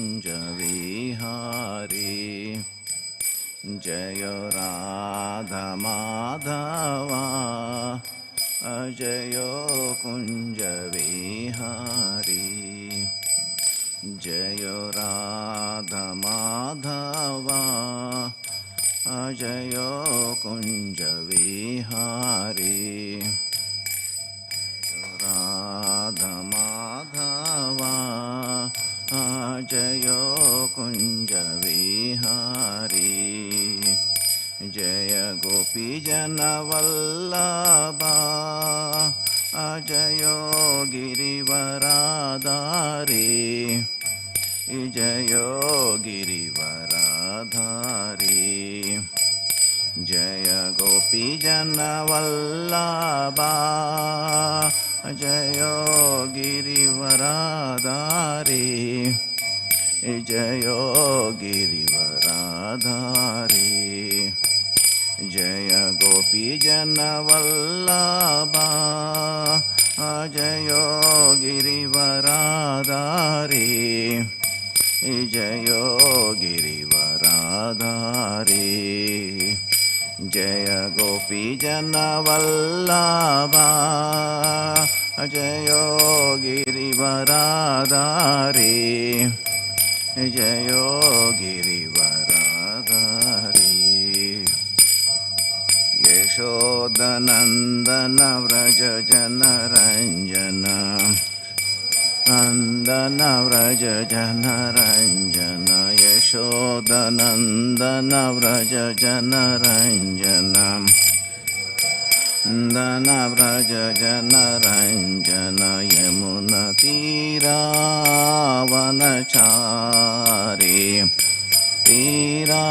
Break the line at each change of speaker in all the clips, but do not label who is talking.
Vihari Jaya Radha Madhava Ajayo Kunja Vihari Jaya Radha Madhava Ajayo Kunja Vihari Radha Madhava Ajayo Kunja Vihari Jaya Gopi Jana Vallabha Ajayo Girivaradhari Jayo Girivaradhari Jaya Gopi Jana Vallabha Jayo Girivaradhari Jayo Girivaradhari Jaya Gopi Jana Vallabha Jayo Girivaradhari Jayo Girivaradhari Jaya Gopi Jana Vallabha Jayo Girivaradhari Jayo Girivaradhari Yashodanandana Vraja Jana Ranjana Nandana Vraja Jana Ranjana Yashodanandana Vraja Jana Ranjana Nandana Vraja Jana Ranjana Yamuna Tira Vanachari Tira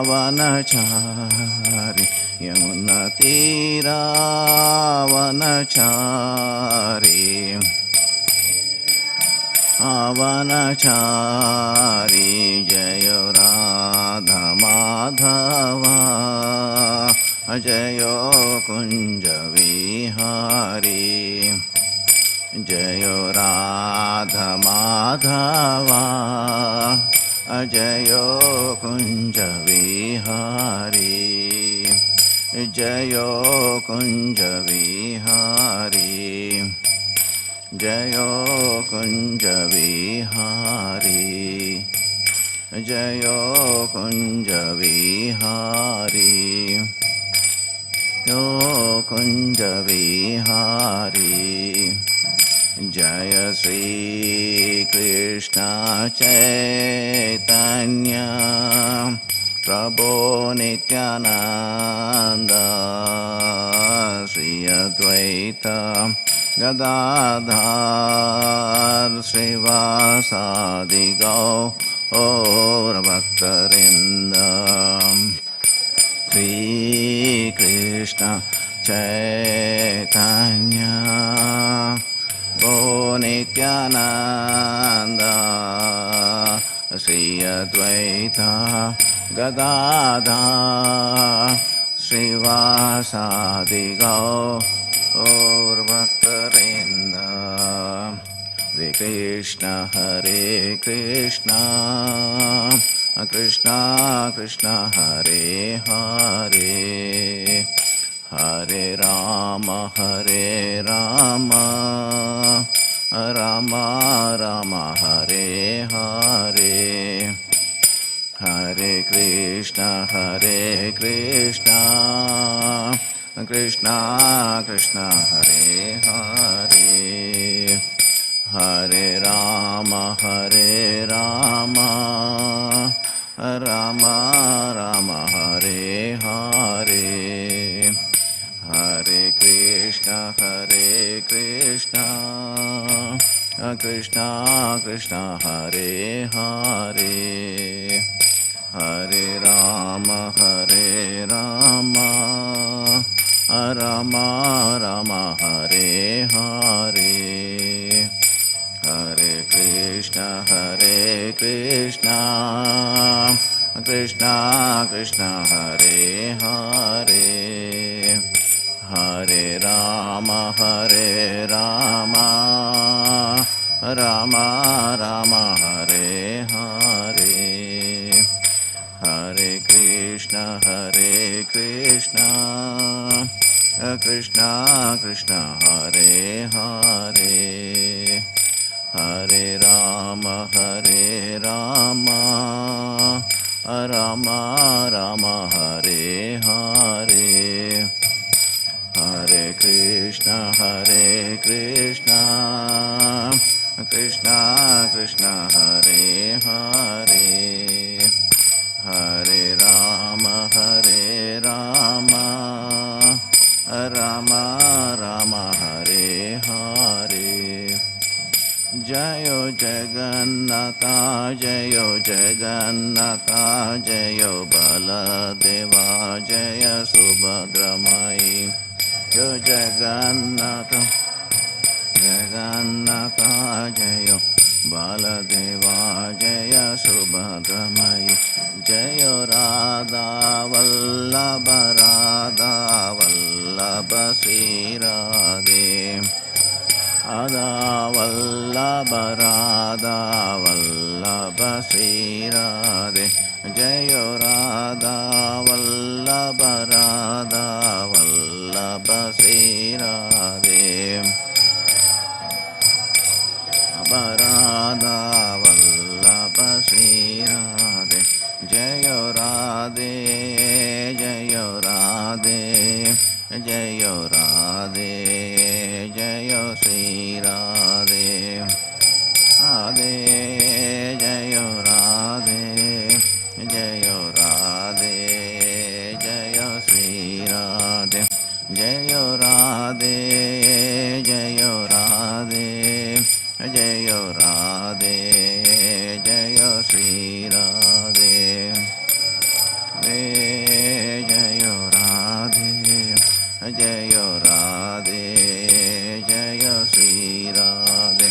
Vanachari Yamuna Tira Vanachari Avanachari Jaya Radha Madhava Jayo Kunja Vihari Jayo Radha Madhava Jayo Kunja Vihari Jayo Kunja Vihari Jayo Kunja Vihari Jayo Kunja Vihari Yo Kunja Vihari Jaya Sri Krishna Chaitanya Prabhu Nityananda Sri Advaita Gadadhar Srivasadi Gaur Bhaktarinda Sri Krishna Chaitanya Prabhu Nityananda Sri Advaita Gadadhar Srivasadi Gaur Bhaktarinda Hare Krishna Krishna Krishna Hare Hare Hare Rama Rama Rama Hare Hare Hare Krishna Krishna Krishna Hare Hare Hare Rama Rama Rama Hare Hare Hare Krishna Krishna Krishna Hare Hare Hare Rama Rama Rama Hare Hare Hare Krishna Krishna Krishna Hare Hare Hare Rama Rama Rama Hare Hare Hare Krishna Krishna Krishna Hare Hare Hare Rama Rama Rama Hare Hare Hare Krishna Krishna Krishna Hare Hare Hare Rama Rama Rama Hare Hare Jayo Jagannatha Jayo Jagannatha Jayo Baladeva Jaya Subhadramai Jayo Jagannatha Jagannatha Jayo Baladeva Jaya Subhadramai Jayo Radha Vallabha Sri Radhe Radha Vallabha Sri Radhe Jayo Radha Vallabha Sri Radhe Radha Vallabha Sri Radhe Jayo Radhe Jayo Radhe Jayo Radhe Jayo Sri Radhe Radhe Jayo Radhe Jayo Radhe Jayo Sri Radhe Jayo Radhe Jayo Radhe Jayo Radhe Jayo Sri Radhe Jayo Radhe Jayo Radhe Jayo Sri Radhe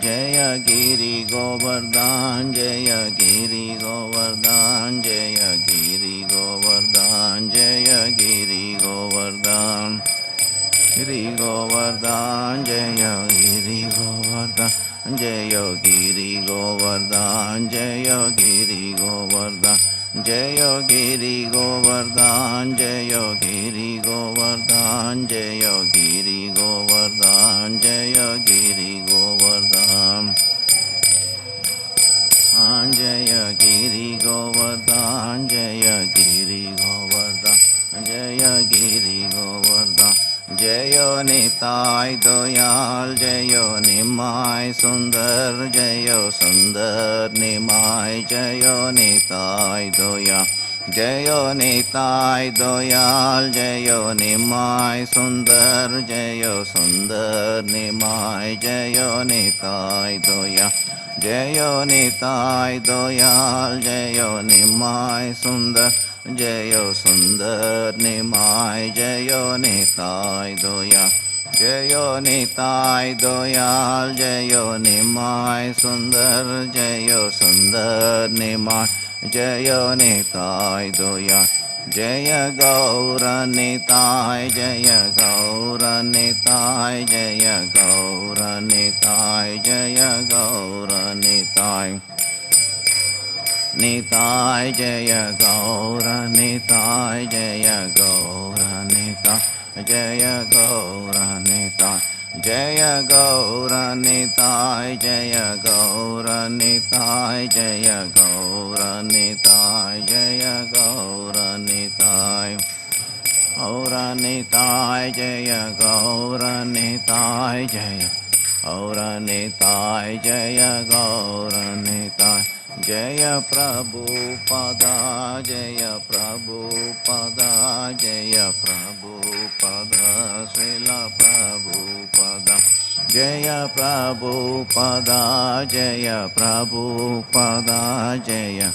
Jaya Giri Govardhan Jaya Giri Govardhan Jaya Giri Govardhan Jaya Giri Govardhan Giri Govardhan Jaya Giri Govardhan Jaya Giri Govardhan Jaya Giri Govardhan Jaya Giri Govardhan Jaya Giri Govardhan Jaya Giri Govardhan Jaya Giri Govardhan Jaya Giri Govardhan Jaya Giri Govardhan Jaya Giri Govardhan Jayo Nitai Doyal Jayo Nimai Sundar Jayo Sundar Nimai Jayo Nitai Doyal Jayo Nitai Doyal Jayo Nimai Sundar Jayo Sundar Nimai Jayo Nitai Doyal Jayo Nitai Doyal Jayo Nimai Sundar Jayo Sundar Nimai Jayo Nitai Doyal Jayo Nitai Doyal Jayo Nimai Sundar Jayo Sundar Nimai Jayo Nitai Doyal Jaya Gaura Nitai Jaya Gaura Nitai Jaya Gaura Nitai Jaya Gaura Nitai Nitai Jaya Gaura Nitai Jaya Gaura Nitai Jaya Gaura Nitai Jaya Gaura Nitai Jaya Gaura Nitai Jaya Gaura Nitai Jaya Gaura Nitai Gaura Nitai Jaya Gaura Nitai Jaya Gaura Nitai Jaya Gaura Nitai Jaya Prabhupada Jaya Prabhupada Jaya Prabhupada Srila Prabhupada Jaya Prabhupada Jaya Prabhupada Jaya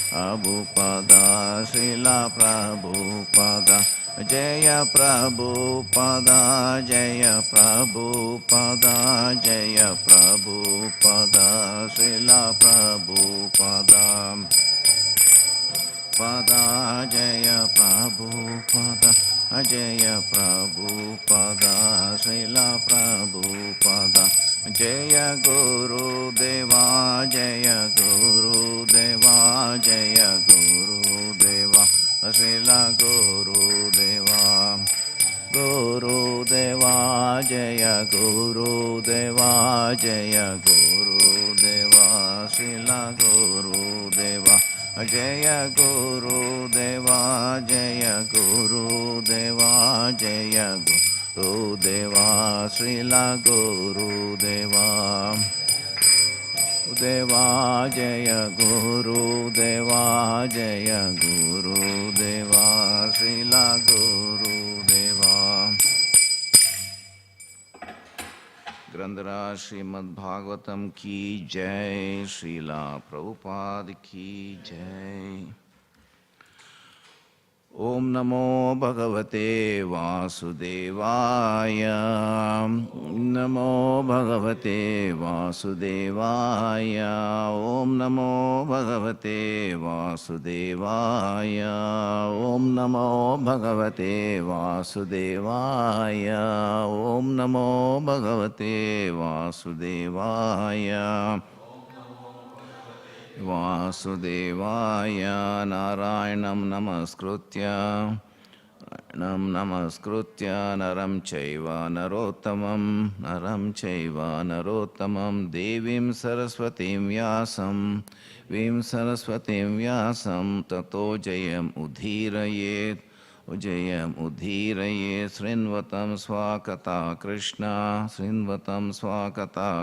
Prabhupada Srila Prabhupada Jaya Prabhupada Jaya Prabhupada Jaya Prabhupada Srila Prabhupada Pada Jaya Prabhupada Jaya Prabhupada Srila Prabhupada Jaya Guru Deva, Jaya Guru Deva, Jaya Guru Deva, Srila Guru Deva. Guru Deva, Jaya Guru Deva, Jaya Guru Deva, Srila Guru Deva. Jaya Guru Deva, Jaya Guru Deva, Jaya Guru Deva, Srila Guru Deva. Deva, Jaya Guru Deva, Jaya Guru Deva, Srila Guru Deva. Grandhara Śrīmad Bhāgavatam ki jai, Srila Prabhupada ki jai. Om Namo Bhagavate Vasudevaya. Namo Bhagavate Vasudevaya. Om Namo Bhagavate Vasudevaya. Om Namo Bhagavate Vasudevaya. Om Namo Bhagavate Vasudevaya. Vasudevaya Narayanam Namaskritya Naram Chaiva Narottamam Devim Saraswatim Vyasam Tato Jayam Udhirayet Srinvatam Swakata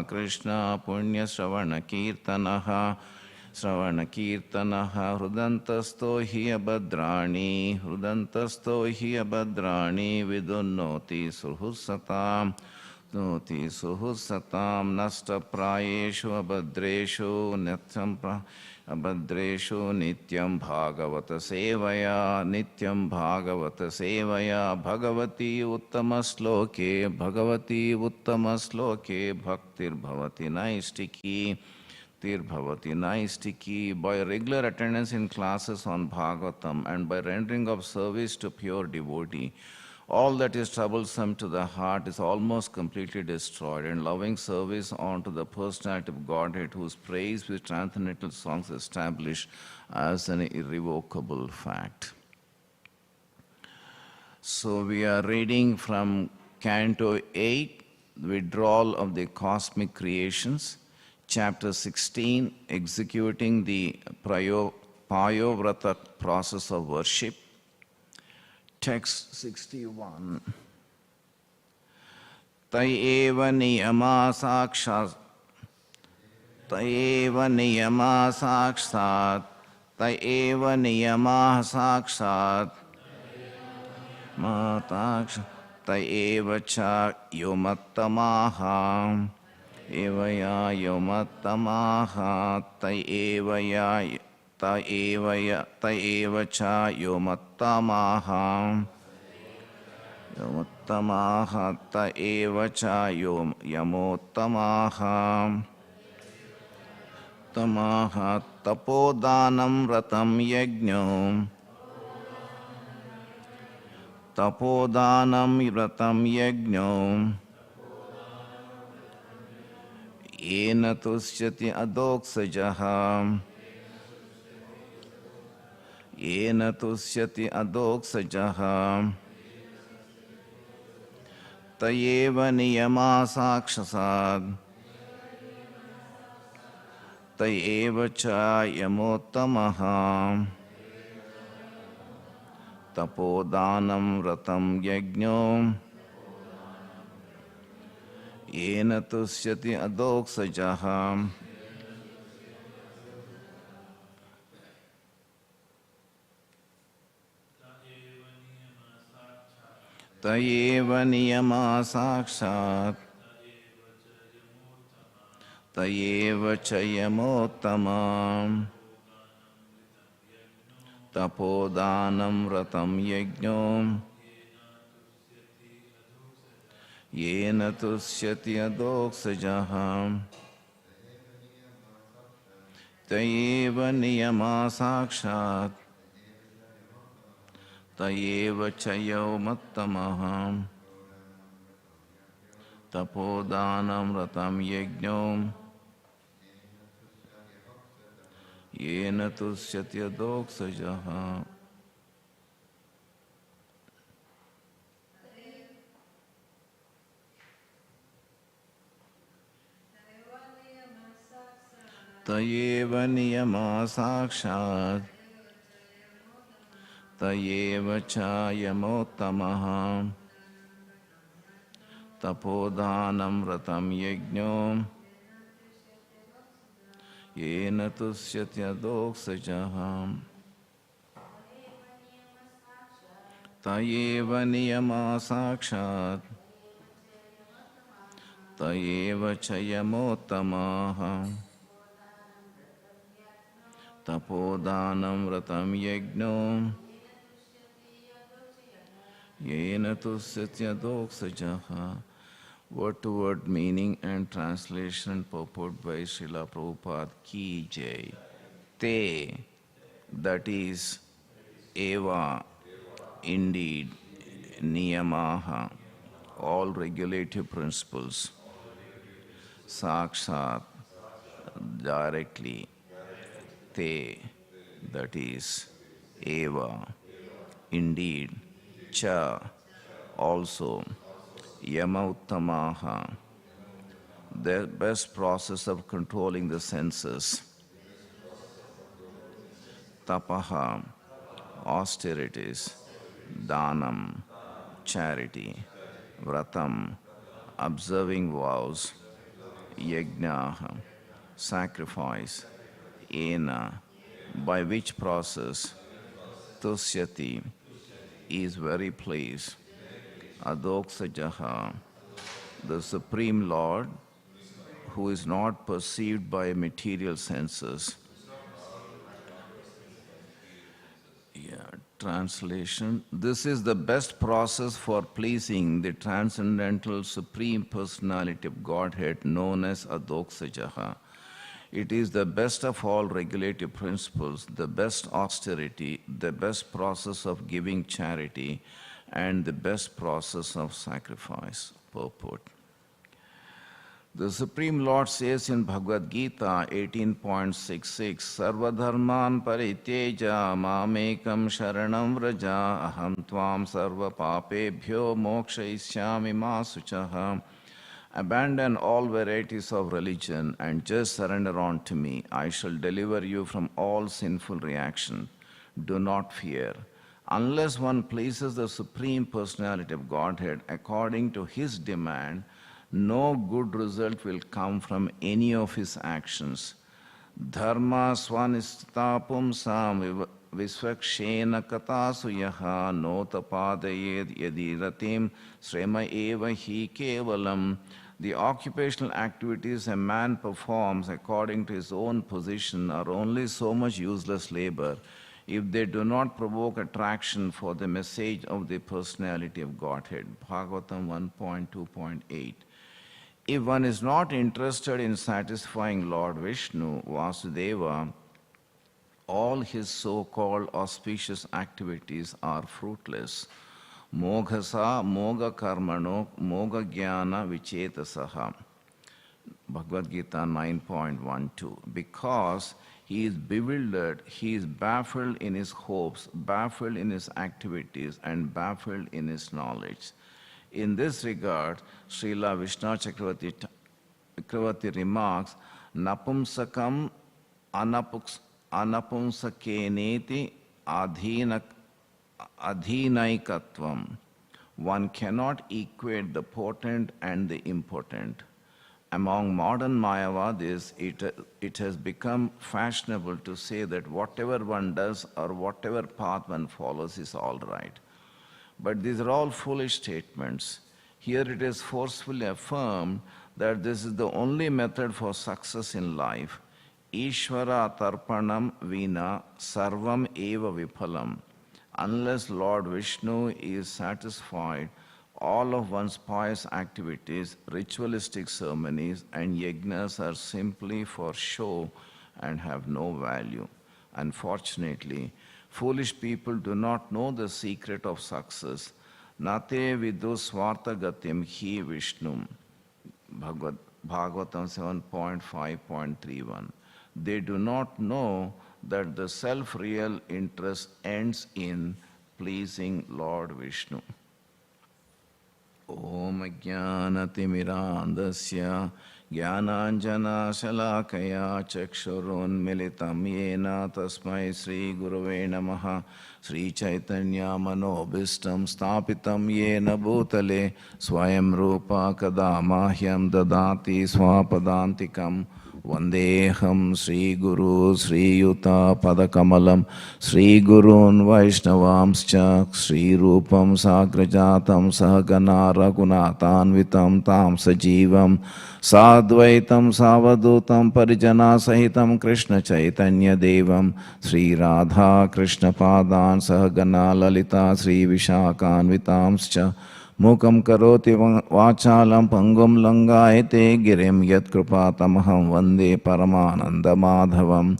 Krishna Punya Shravana Kirtanaha Hrudantasto hi abhadrani Vidunnoti suhusatam Nasta prayeshu abhadreshu Nityam Bhagavata Sevaya Bhagavati Uttama-sloke Bhaktir Bhavati Naistiki. By regular attendance in classes on Bhagavatam and by rendering of service to pure devotee, all that is troublesome to the heart is almost completely destroyed, and loving service unto the personality of Godhead, whose praise with transcendental songs establish as an irrevocable fact. So we are reading from Canto 8, Withdrawal of the Cosmic Creations, Chapter 16, Executing the Payovrata Process of Worship. Text 61. Tayeva niyama sakshat mataksha tayeva cha yomattamaha evaya yomattamaha tayeva cha yomattamaha tayeva cha yamottamaha tamaha tapodanam ratam yajño yena tusyati adoksajaha tayeva niyama sakshasad tayeva cha yamottamaha tapodanam ratam yajño yena tusyati adoksajaha. Tayeva niyama sakshat tayeva cha yamottamam tapodanam ratam yajño yena tusyati adoksajaha. Tayeva niyama sakshat tayeva cha yomattamaha Tapodhanam ratam yajñom yena tusyatya doksajaha. Tayeva niyama sakshat tayeva chayamottamaha tapodhanam ratam yajñom yena tusyatya doksajaha. Tayeva niyama sakshat tayeva chayamottamaha tapodhanam ratam yajñom yena tusyatya doksajaha. Word to word meaning and translation purport by Srila Prabhupada ki jai. Te, that is eva, indeed, niyamaha, all regulative principles, sakshat, directly, te, that is eva, indeed, cha, also, yama uttamaha, the best process of controlling the senses, tapaha, austerities, dhanam, charity, vratam, observing vows, yajnaha, sacrifice, ena, by which process tusyati is very pleased, adoksajaha, the Supreme Lord, who is not perceived by material senses. Translation: this is the best process for pleasing the transcendental Supreme Personality of Godhead known as Adoksajaha. It is the best of all regulative principles, the best austerity, the best process of giving charity, and the best process of sacrifice. Purport. The Supreme Lord says in Bhagavad Gita 18.66, Sarvadharman parityeja mamekam sharanam vraja aham tvam sarva papebhyo mokshayishyami ma suchaha. Abandon all varieties of religion and just surrender unto me. I shall deliver you from all sinful reaction. Do not fear. Unless one pleases the Supreme Personality of Godhead according to his demand, no good result will come from any of his actions. Dharma swanistha pumsam visvakshena katasu yaha notapadayed yadiratim srema eva hi kevalam. The occupational activities a man performs according to his own position are only so much useless labor if they do not provoke attraction for the message of the personality of Godhead. Bhagavatam 1.2.8. If one is not interested in satisfying Lord Vishnu, Vasudeva, all his so-called auspicious activities are fruitless. Moghasa, moga karmano, moga jnana vichetasaha. Bhagavad Gita 9.12. Because he is bewildered, he is baffled in his hopes, baffled in his activities, and baffled in his knowledge. In this regard, Srila Vishnu Chakravarti remarks, Napumsakam anapumsakeneti adhinaikatvam. One cannot equate the potent and the impotent. Among modern Mayavadis, it has become fashionable to say that whatever one does or whatever path one follows is all right. But these are all foolish statements. Here it is forcefully affirmed that this is the only method for success in life. Ishvara tarpanam vina sarvam eva viphalam. Unless Lord Vishnu is satisfied, all of one's pious activities, ritualistic ceremonies, and yajnas are simply for show and have no value. Unfortunately, foolish people do not know the secret of success. Nate vidu swartha gatim hi Vishnum. Bhagavatam 7.5.31. They do not know that the self-real interest ends in pleasing Lord Vishnu. Om Jnanatimirandasya Jnananjana Shalakaya Chakshurunmilitam Yena Tasmai Sri Gurave Namaha Sri Chaitanya Manobhistam Stapitam Yena Bhutale Swayam Rupa Kadamahyam Dadati Swapadantikam Vandeham Sri Guru Sri Yuta Padakamalam Sri Gurun Vaishnavamscha Sri Rupam Sagrajatam Sahagana Raghunathanvitam Tam Sajivam Sadvaitam Savadutam Parijana Sahitam Krishna Chaitanya Devam Sri Radha Krishna Padan Sahagana Lalita Sri Vishakhanvitamscha Mukam karoti vachalam pangum langayate girim yat kripatamaham vande paramananda madhavam.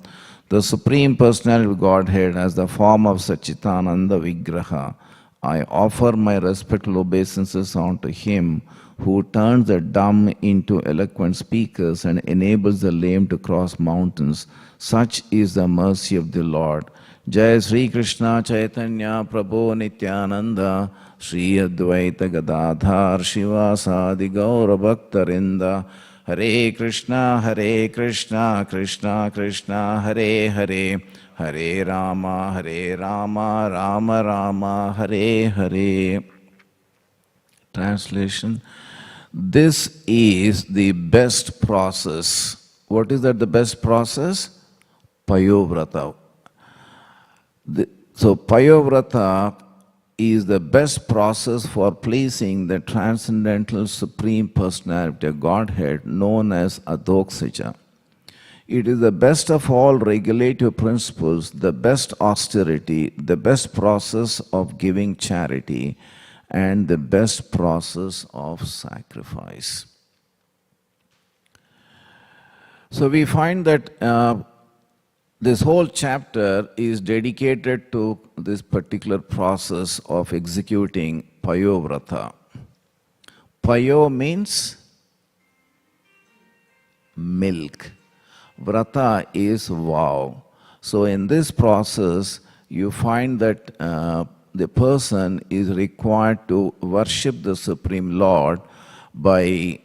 The Supreme Personality of Godhead as the form of Satchitananda Vigraha. I offer my respectful obeisances unto Him who turns the dumb into eloquent speakers and enables the lame to cross mountains. Such is the mercy of the Lord. Jai Sri Krishna Chaitanya Prabhu Nityananda Sri Advaita Gadadhar Shivasadi Gaura Bhaktarinda Hare Krishna Krishna Krishna Hare Hare Hare Rama Rama Rama Hare Hare. Translation. This is the best process. What is that, the best process? Payovrata. So Payovrata is the best process for pleasing the transcendental Supreme Personality of Godhead known as Adoksaja. It is the best of all regulative principles, the best austerity, the best process of giving charity, and the best process of sacrifice. So we find that this whole chapter is dedicated to this particular process of executing Payovrata. Payo means milk. Vrata is vow. So in this process, you find that the person is required to worship the Supreme Lord by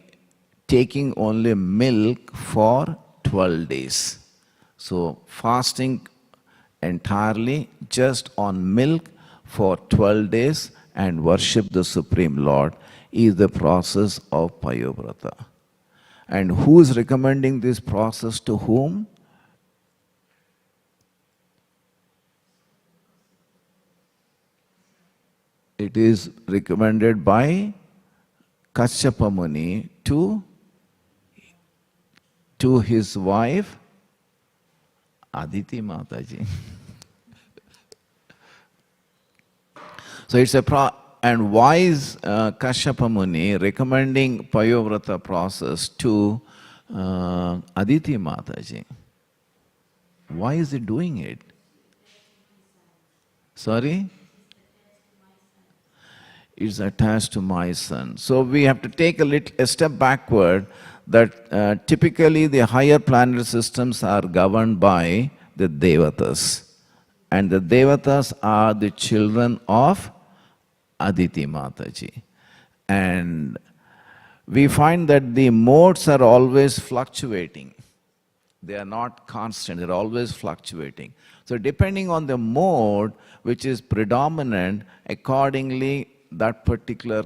taking only milk for 12 days. So fasting entirely just on milk for 12 days and worship the Supreme Lord is the process of Payovrata. And who is recommending this process to whom? It is recommended by Kashyapa Muni to his wife Aditi Mataji. So it's and why is Kashyapa Muni recommending Payovrata process to Aditi Mataji? Why is he doing it? Sorry? It's attached to my son. So we have to take a step backward that typically the higher planetary systems are governed by the Devatas. And the Devatas are the children of Aditi Mataji. And we find that the modes are always fluctuating. They are not constant, they're always fluctuating. So depending on the mode which is predominant, accordingly that particular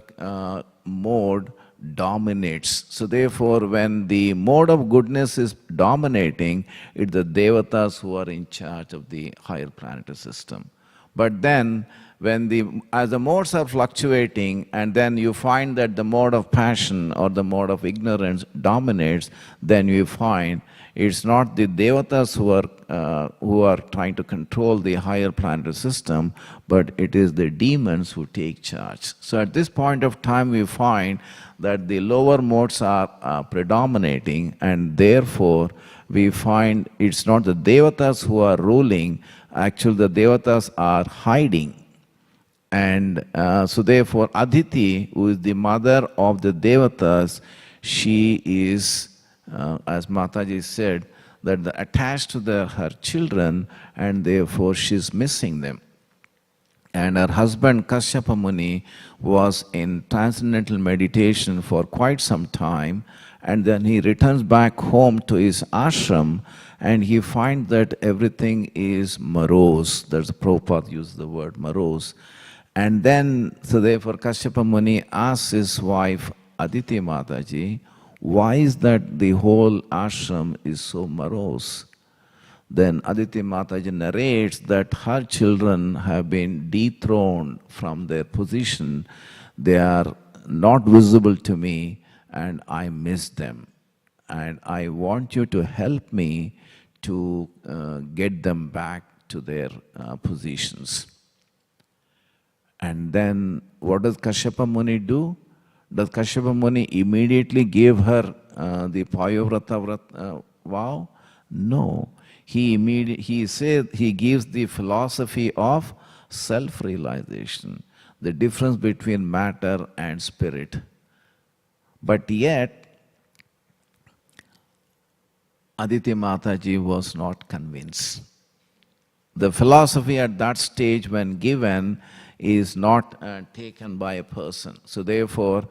mode dominates. So therefore, when the mode of goodness is dominating, it's the Devatas who are in charge of the higher planetary system. But then, as the modes are fluctuating, and then you find that the mode of passion or the mode of ignorance dominates, then you find it's not the Devatas who are trying to control the higher planetary system, but it is the demons who take charge. So at this point of time, we find that the lower modes are predominating, and therefore we find it's not the Devatas who are ruling, actually the Devatas are hiding. And so therefore Aditi, who is the mother of the Devatas, she is, as Mataji said, that attached to her children, and therefore she's missing them. And her husband Kashyapa Muni was in transcendental meditation for quite some time, and then he returns back home to his ashram, and he finds that everything is morose. There's Prabhupada used the word morose. And then, so therefore Kashyapa Muni asks his wife Aditi Mataji, why is that the whole ashram is so morose? Then Aditi Mataji narrates that her children have been dethroned from their position. They are not visible to me, and I miss them. And I want you to help me to get them back to their positions. And then what does Kashyapa Muni do? Does Kashyapa Muni immediately give her the Payovrata vow? No. He said he gives the philosophy of self-realization, the difference between matter and spirit. But yet, Aditi Mataji was not convinced. The philosophy at that stage when given is not taken by a person. So therefore,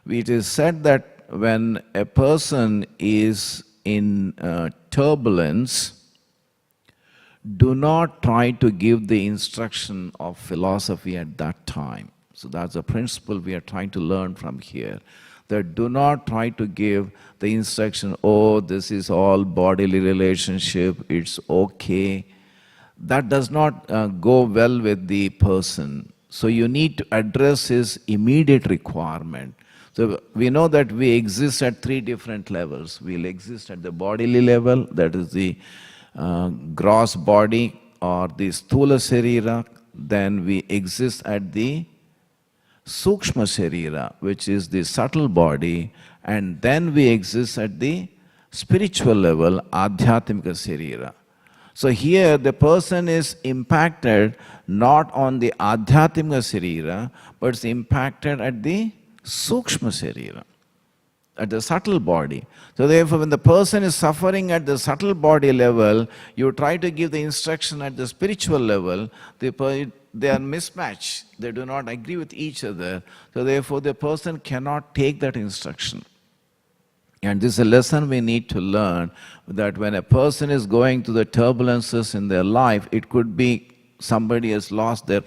it is said that when a person is in turbulence, do not try to give the instruction of philosophy at that time. So that's a principle we are trying to learn from here. That do not try to give the instruction, oh, this is all bodily relationship, it's okay. That does not go well with the person. So you need to address his immediate requirement. So we know that we exist at three different levels. We'll exist at the bodily level, that is the gross body or the sthula sharira. Then we exist at the sukshma sharira, which is the subtle body, and then we exist at the spiritual level, adhyatmika sharira. So here the person is impacted not on the adhyatmika sharira, but it's impacted at the sukshma sharira, at the subtle body. So therefore, when the person is suffering at the subtle body level, you try to give the instruction at the spiritual level, they are mismatched. They do not agree with each other. So therefore, the person cannot take that instruction. And this is a lesson we need to learn, that when a person is going through the turbulences in their life, it could be somebody has lost their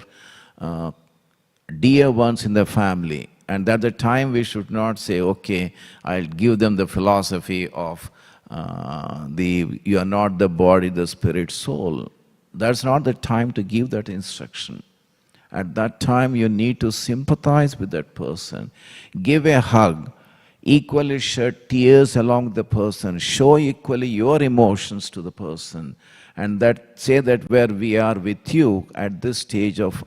dear ones in the family. And at the time we should not say, okay, I'll give them the philosophy of you are not the body, the spirit, soul. That's not the time to give that instruction. At that time you need to sympathize with that person. Give a hug. Equally shed tears along the person. Show equally your emotions to the person. And that say that where we are with you at this stage of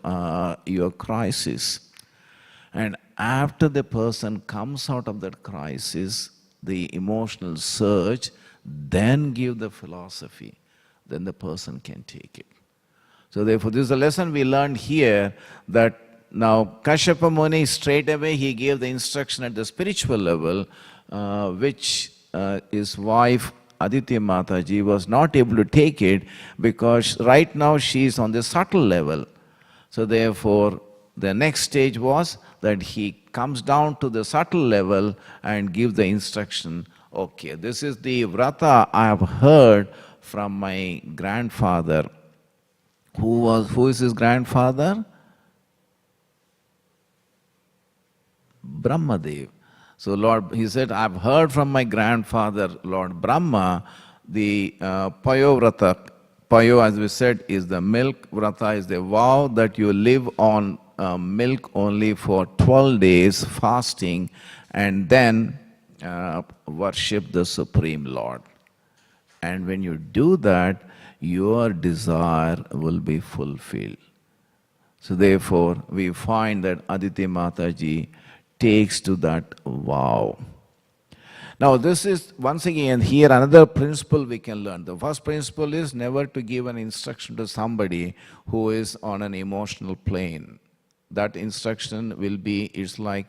your crisis. And after the person comes out of that crisis, the emotional surge, then give the philosophy. Then the person can take it. So therefore, this is a lesson we learned here, that now Kashyapa Muni straight away he gave the instruction at the spiritual level, which his wife Aditi Mataji was not able to take it, because right now she is on the subtle level. So therefore, the next stage was that he comes down to the subtle level and gives the instruction, okay, this is the vrata I have heard from my grandfather. Who is his grandfather? Brahmadev. So Lord, he said, I've heard from my grandfather, Lord Brahma, the Payovrata. Payo, as we said, is the milk. Vrata is the vow that you live on milk only for 12 days fasting, and then worship the Supreme Lord. And when you do that, your desire will be fulfilled. So therefore, we find that Aditi Mataji takes to that vow. Now this is, once again, here another principle we can learn. The first principle is never to give an instruction to somebody who is on an emotional plane. That instruction will be, it's like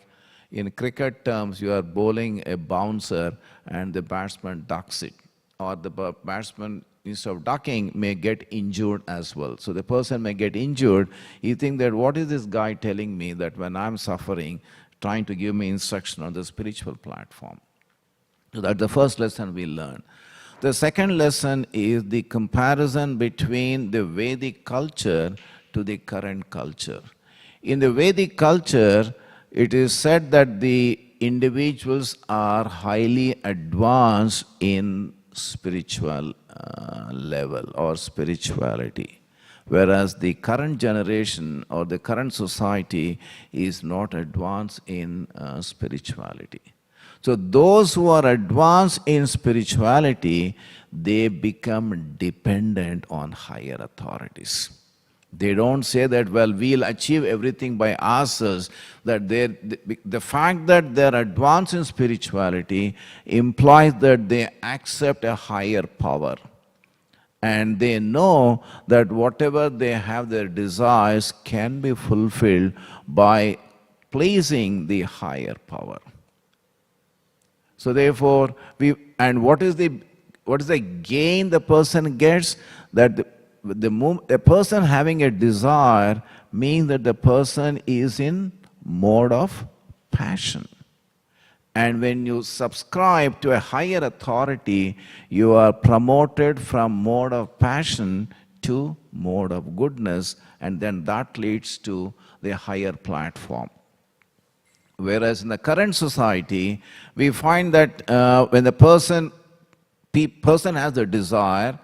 In cricket terms, you are bowling a bouncer and the batsman ducks it. Or the batsman, instead of ducking, may get injured as well. So the person may get injured. You think that, what is this guy telling me that when I'm suffering, trying to give me instruction on the spiritual platform? So that's the first lesson we learn. The second lesson is the comparison between the Vedic culture to the current culture. In the Vedic culture, it is said that the individuals are highly advanced in spiritual level or spirituality, whereas the current generation or the current society is not advanced in spirituality. So those who are advanced in spirituality, they become dependent on higher authorities. They don't say that, well, we'll achieve everything by ourselves. That the fact that they're advanced in spirituality implies that they accept a higher power. And they know that whatever they have, their desires can be fulfilled by pleasing the higher power. So therefore, what is the gain the person gets? That a person having a desire means that the person is in mode of passion. And when you subscribe to a higher authority, you are promoted from mode of passion to mode of goodness, and then that leads to the higher platform. Whereas in the current society, we find that when the person has a desire,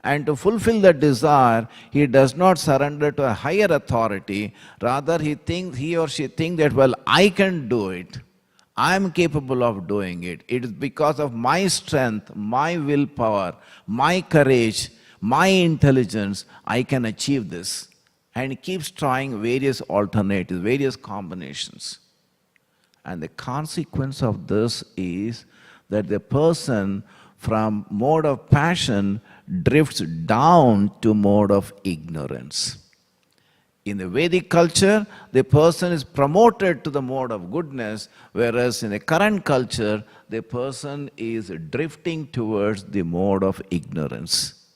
and to fulfill that desire, he does not surrender to a higher authority. Rather, he or she thinks that, well, I can do it. I am capable of doing it. It is because of my strength, my willpower, my courage, my intelligence, I can achieve this. And he keeps trying various alternatives, various combinations. And the consequence of this is that the person from mode of passion drifts down to mode of ignorance. In the Vedic culture, the person is promoted to the mode of goodness, whereas in the current culture, the person is drifting towards the mode of ignorance.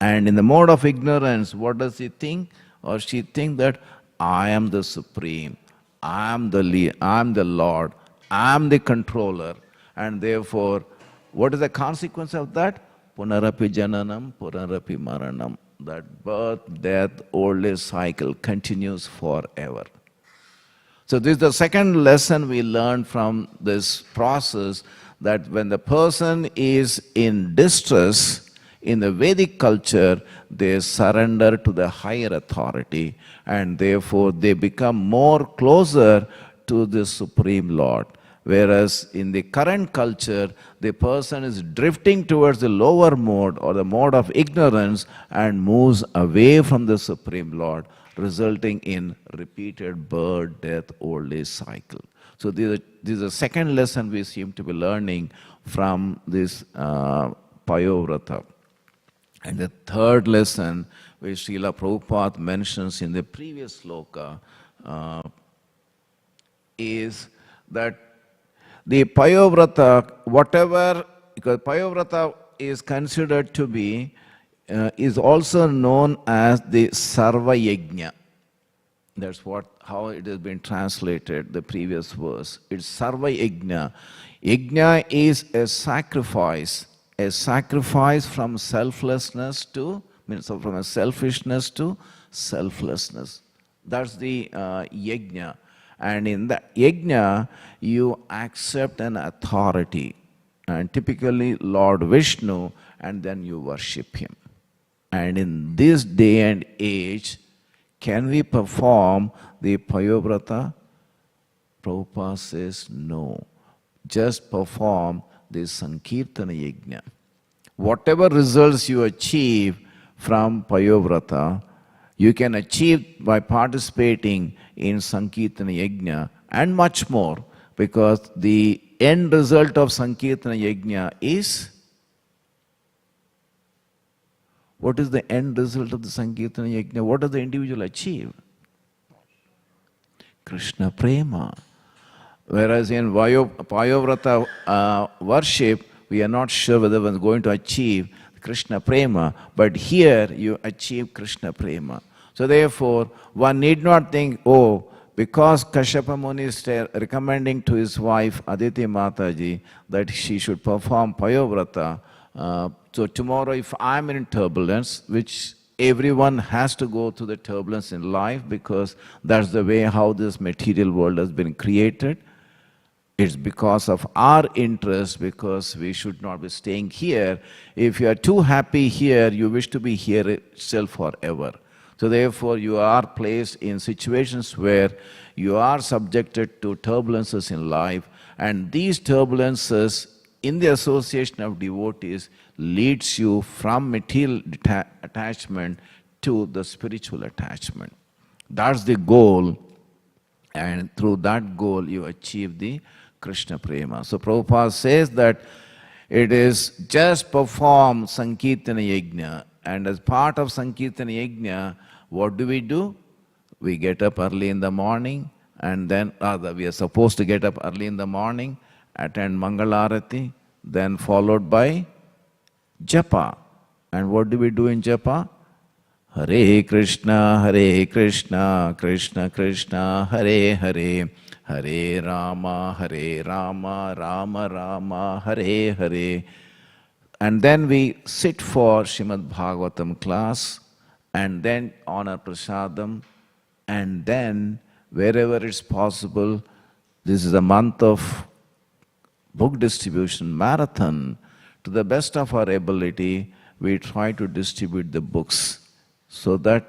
And in the mode of ignorance, what does he think? Or she think that I am the supreme, I am the Lord, I am the controller, and therefore, what is the consequence of that? Punarapi jananam, punarapi maranam. That birth, death, old age cycle continues forever. So this is the second lesson we learn from this process, that when the person is in distress, in the Vedic culture, they surrender to the higher authority, and therefore they become more closer to the Supreme Lord. Whereas in the current culture, the person is drifting towards the lower mode or the mode of ignorance and moves away from the Supreme Lord, resulting in repeated birth, death, old age cycle. So this is the second lesson we seem to be learning from this Payovrata. And the third lesson, which Srila Prabhupada mentions in the previous sloka, is that the Payovrata, because Payovrata is considered to be, is also known as the Sarva Yajna. That's how it has been translated, the previous verse. It's Sarva Yajna. Yajna is a sacrifice from selflessness to, from a selfishness to selflessness. That's the yajna. And in the yajna, you accept an authority, and typically Lord Vishnu, and then you worship him. And in this day and age, can we perform the Payovrata? Prabhupada says no. Just perform the Sankirtana Yajna. Whatever results you achieve from Payovrata, you can achieve by participating in Sankirtana Yajna and much more, because the end result of Sankirtana Yajna is, what is the end result of the Sankirtana Yajna? What does the individual achieve? Krishna Prema. Whereas in Payovrata worship, we are not sure whether one is going to achieve Krishna Prema, but here you achieve Krishna Prema. So therefore, one need not think, oh, because Kashyapa Muni is recommending to his wife Aditi Mataji that she should perform Payovrata, so tomorrow if I'm in turbulence, which everyone has to go through the turbulence in life because that's the way how this material world has been created. It's because of our interest, because we should not be staying here. If you are too happy here, you wish to be here itself forever. So therefore, you are placed in situations where you are subjected to turbulences in life, and these turbulences in the association of devotees leads you from material attachment to the spiritual attachment. That's the goal, and through that goal you achieve the Krishna Prema. So Prabhupada says that it is just perform Sankirtana Yajna, and as part of Sankirtana Yajna, what do? We get up early in the morning, and then we are supposed to get up early in the morning, attend Mangalarati, then followed by Japa. And what do we do in Japa? Hare Krishna, Krishna Krishna, Hare Hare, Hare Rama, Rama Rama, Hare Hare. And then we sit for Śrīmad Bhāgavatam class, and then honor prasadam, and then wherever it's possible, this is a month of book distribution marathon. To the best of our ability, we try to distribute the books so that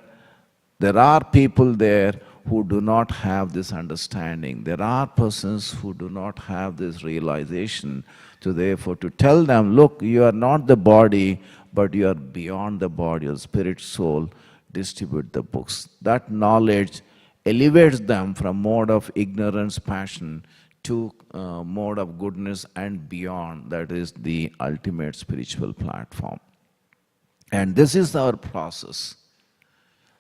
there are people there who do not have this understanding. There are persons who do not have this realization. So therefore, to tell them, look, you are not the body, but you are beyond the body, your spirit, soul, distribute the books. That knowledge elevates them from mode of ignorance, passion, to mode of goodness and beyond. That is the ultimate spiritual platform. And this is our process.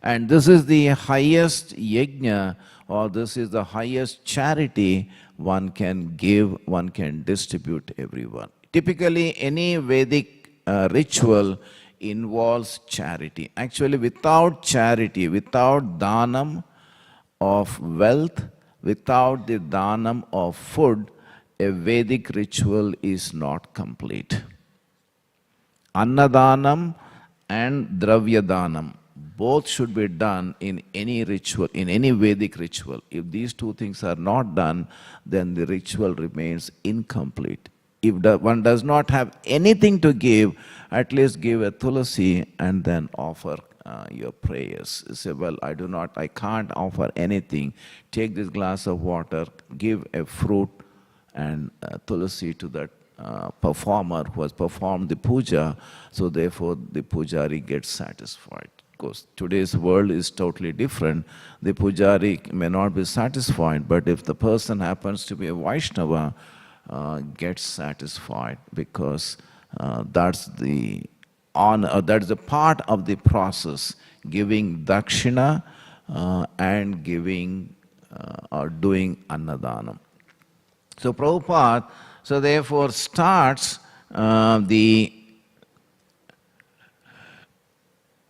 And this is the highest yajna, or this is the highest charity one can give, one can distribute everyone. Typically, any Vedic ritual involves charity. Actually, without charity, without dhanam of wealth, without the dhanam of food, a Vedic ritual is not complete. Annadanam and dravyadanam, both should be done in any ritual, in any Vedic ritual. If these two things are not done, then the ritual remains incomplete. If one does not have anything to give, at least give a tulasi and then offer your prayers. You say, well, I can't offer anything. Take this glass of water, give a fruit and tulasi to that performer who has performed the puja, so therefore the pujari gets satisfied. Because today's world is totally different. The pujari may not be satisfied, but if the person happens to be a Vaishnava, gets satisfied, because that's the part of the process, giving dakshina and giving or doing annadanam. So Prabhupada, so therefore starts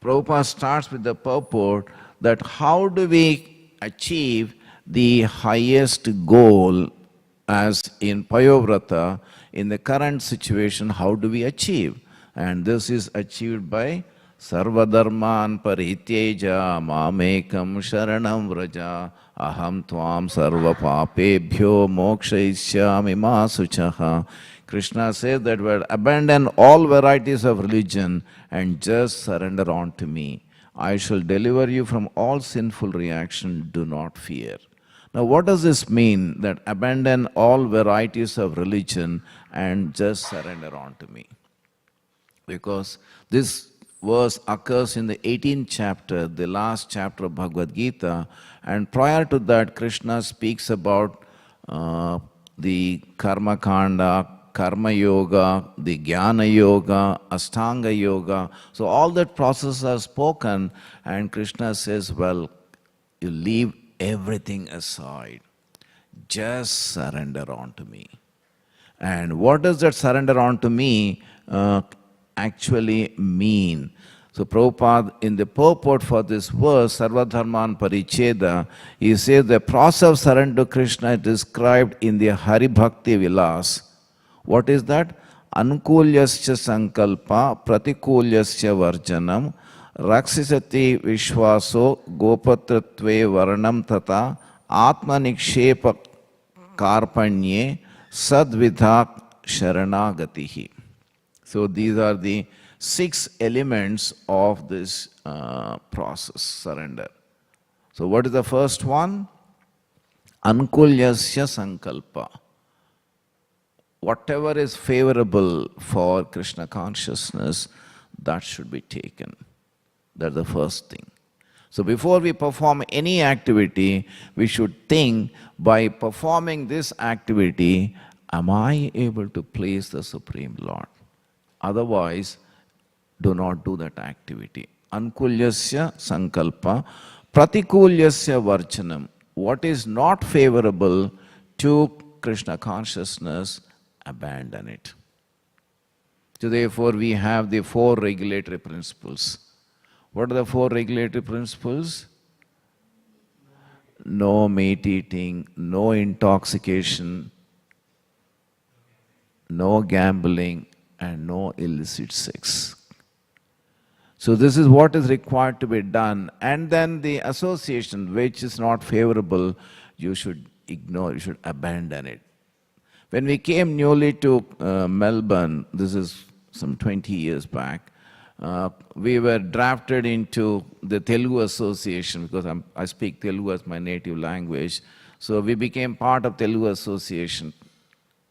Prabhupada starts with the purport that how do we achieve the highest goal as in Payovrata, in the current situation, how do we achieve? And this is achieved by Sarvadharman parityeja mamekam sharanam vraja aham tvam sarva papebhyo mokshayishyami ma suchaha. Krishna says that we abandon all varieties of religion and just surrender unto me. I shall deliver you from all sinful reaction, do not fear. Now what does this mean, that abandon all varieties of religion and just surrender unto me? Because this verse occurs in the 18th chapter, the last chapter of Bhagavad Gita, and prior to that Krishna speaks about the karma kanda, karma yoga, the jnana yoga, ashtanga yoga. So all that processes are spoken, and Krishna says, well, you leave everything aside. Just surrender unto me. And what does that surrender unto me actually mean? So Prabhupada, in the purport for this verse, Sarvadharman Paricheda, he says the process of surrender to Krishna is described in the Hari Bhakti Vilas. What is that? Anukulyasya sankalpa pratikulyasya varjanam raksisati vishwaso gopatratve varanam tata atma nikshepa karpanye sadvidha sharanagatihi. So these are the 6 elements of this process, surrender. So what is the first one? Ankulyasya sankalpa. Whatever is favorable for Krishna consciousness, that should be taken. That's the first thing. So before we perform any activity, we should think, by performing this activity, am I able to please the Supreme Lord? Otherwise, do not do that activity. Ankulyasya sankalpa, pratikulyasya varchanam. What is not favorable to Krishna consciousness, abandon it. So therefore we have the 4 regulatory principles. What are the 4 regulatory principles? No meat eating, no intoxication, no gambling, and no illicit sex. So this is what is required to be done. And then the association which is not favorable, you should ignore, you should abandon it. When we came newly to Melbourne, this is some 20 years back, we were drafted into the Telugu Association because I speak Telugu as my native language. So we became part of Telugu Association.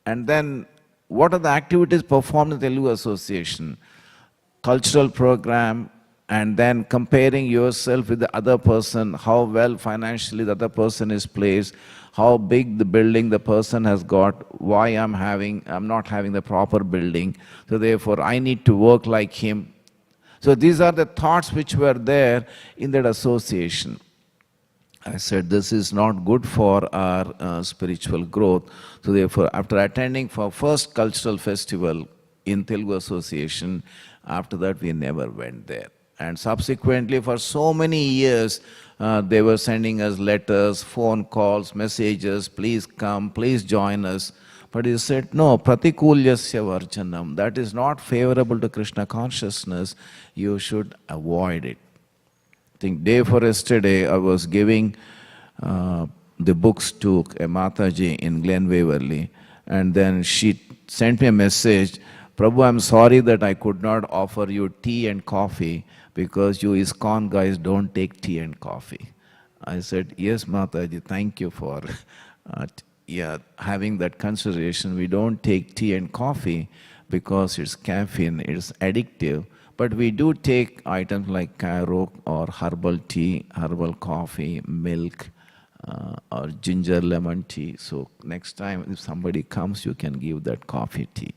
And then what are the activities performed in Telugu Association? Cultural program, and then comparing yourself with the other person, how well financially the other person is placed, how big the building the person has got, why I'm not having the proper building, so therefore I need to work like him. So these are the thoughts which were there in that association. I said, this is not good for our spiritual growth. So therefore, after attending for first cultural festival in Telugu Association, after that we never went there. And subsequently for so many years, they were sending us letters, phone calls, messages, please come, please join us. But he said, no, pratikulyasya varjanam, that is not favorable to Krishna consciousness, you should avoid it. I think day for yesterday, I was giving the books to a Mataji in Glen Waverley, and then she sent me a message, Prabhu, I'm sorry that I could not offer you tea and coffee because you ISKCON guys don't take tea and coffee. I said, yes, Mataji, thank you for having that consideration. We don't take tea and coffee because it's caffeine, it's addictive. But we do take items like Cairo or herbal tea, herbal coffee, milk, or ginger lemon tea. So next time if somebody comes, you can give that coffee tea.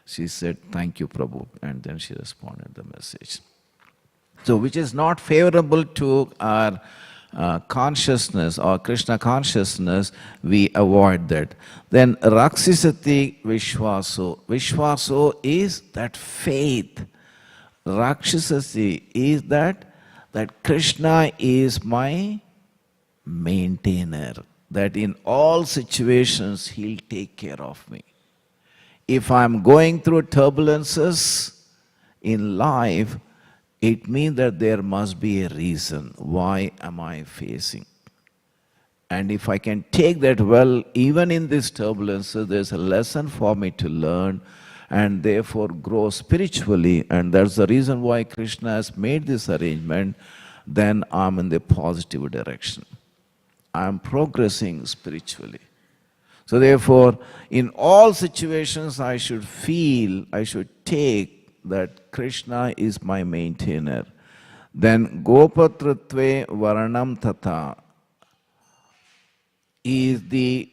She said, thank you, Prabhu. And then she responded the message. So which is not favorable to our consciousness or Krishna consciousness, we avoid that. Then Raksisati Vishwaso. Vishwaso is that faith. Rakshasasi is that Krishna is my maintainer, that in all situations he'll take care of me. If I'm going through turbulences in life, it means that there must be a reason. Why am I facing? And if I can take that well, even in these turbulences, there's a lesson for me to learn and therefore grow spiritually. And that's the reason why Krishna has made this arrangement. Then I'm in the positive direction. I'm progressing spiritually. So therefore, in all situations, I should feel, I should take that Krishna is my maintainer. Then Gopatratve Varanam Tata is the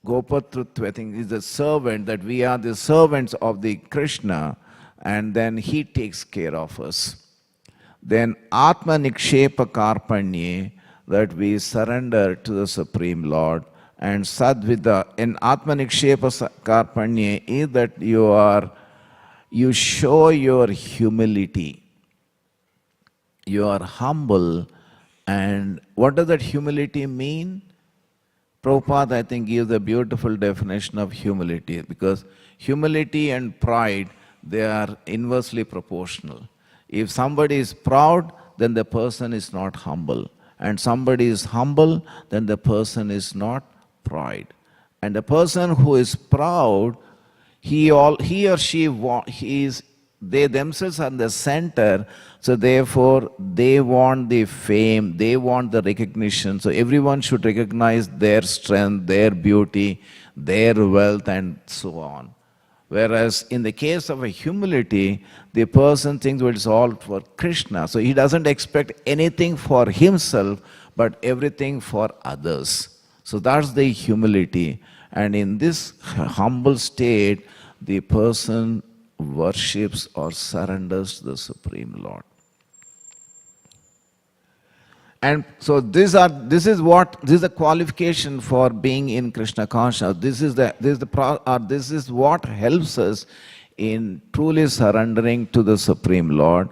Gopatratve, I think, is the servant, that we are the servants of the Krishna, and then he takes care of us. Then Atma Nikshepa Karpanye, that we surrender to the Supreme Lord, and sadvida. In Atmanikshepa Karpanye is that you show your humility. You are humble. And what does that humility mean? Prabhupada, I think, gives a beautiful definition of humility, because humility and pride, they are inversely proportional. If somebody is proud, then the person is not humble. And somebody is humble, then the person is not pride. And the person who is proud, he or she, they themselves are the center, so therefore they want the fame, they want the recognition. So everyone should recognize their strength, their beauty, their wealth, and so on. Whereas in the case of a humility, the person thinks well, it's all for Krishna. So he doesn't expect anything for himself, but everything for others. So that's the humility. And in this humble state, the person worships or surrenders to the Supreme Lord. And so this is the qualification for being in Krishna consciousness. This is what helps us in truly surrendering to the Supreme Lord.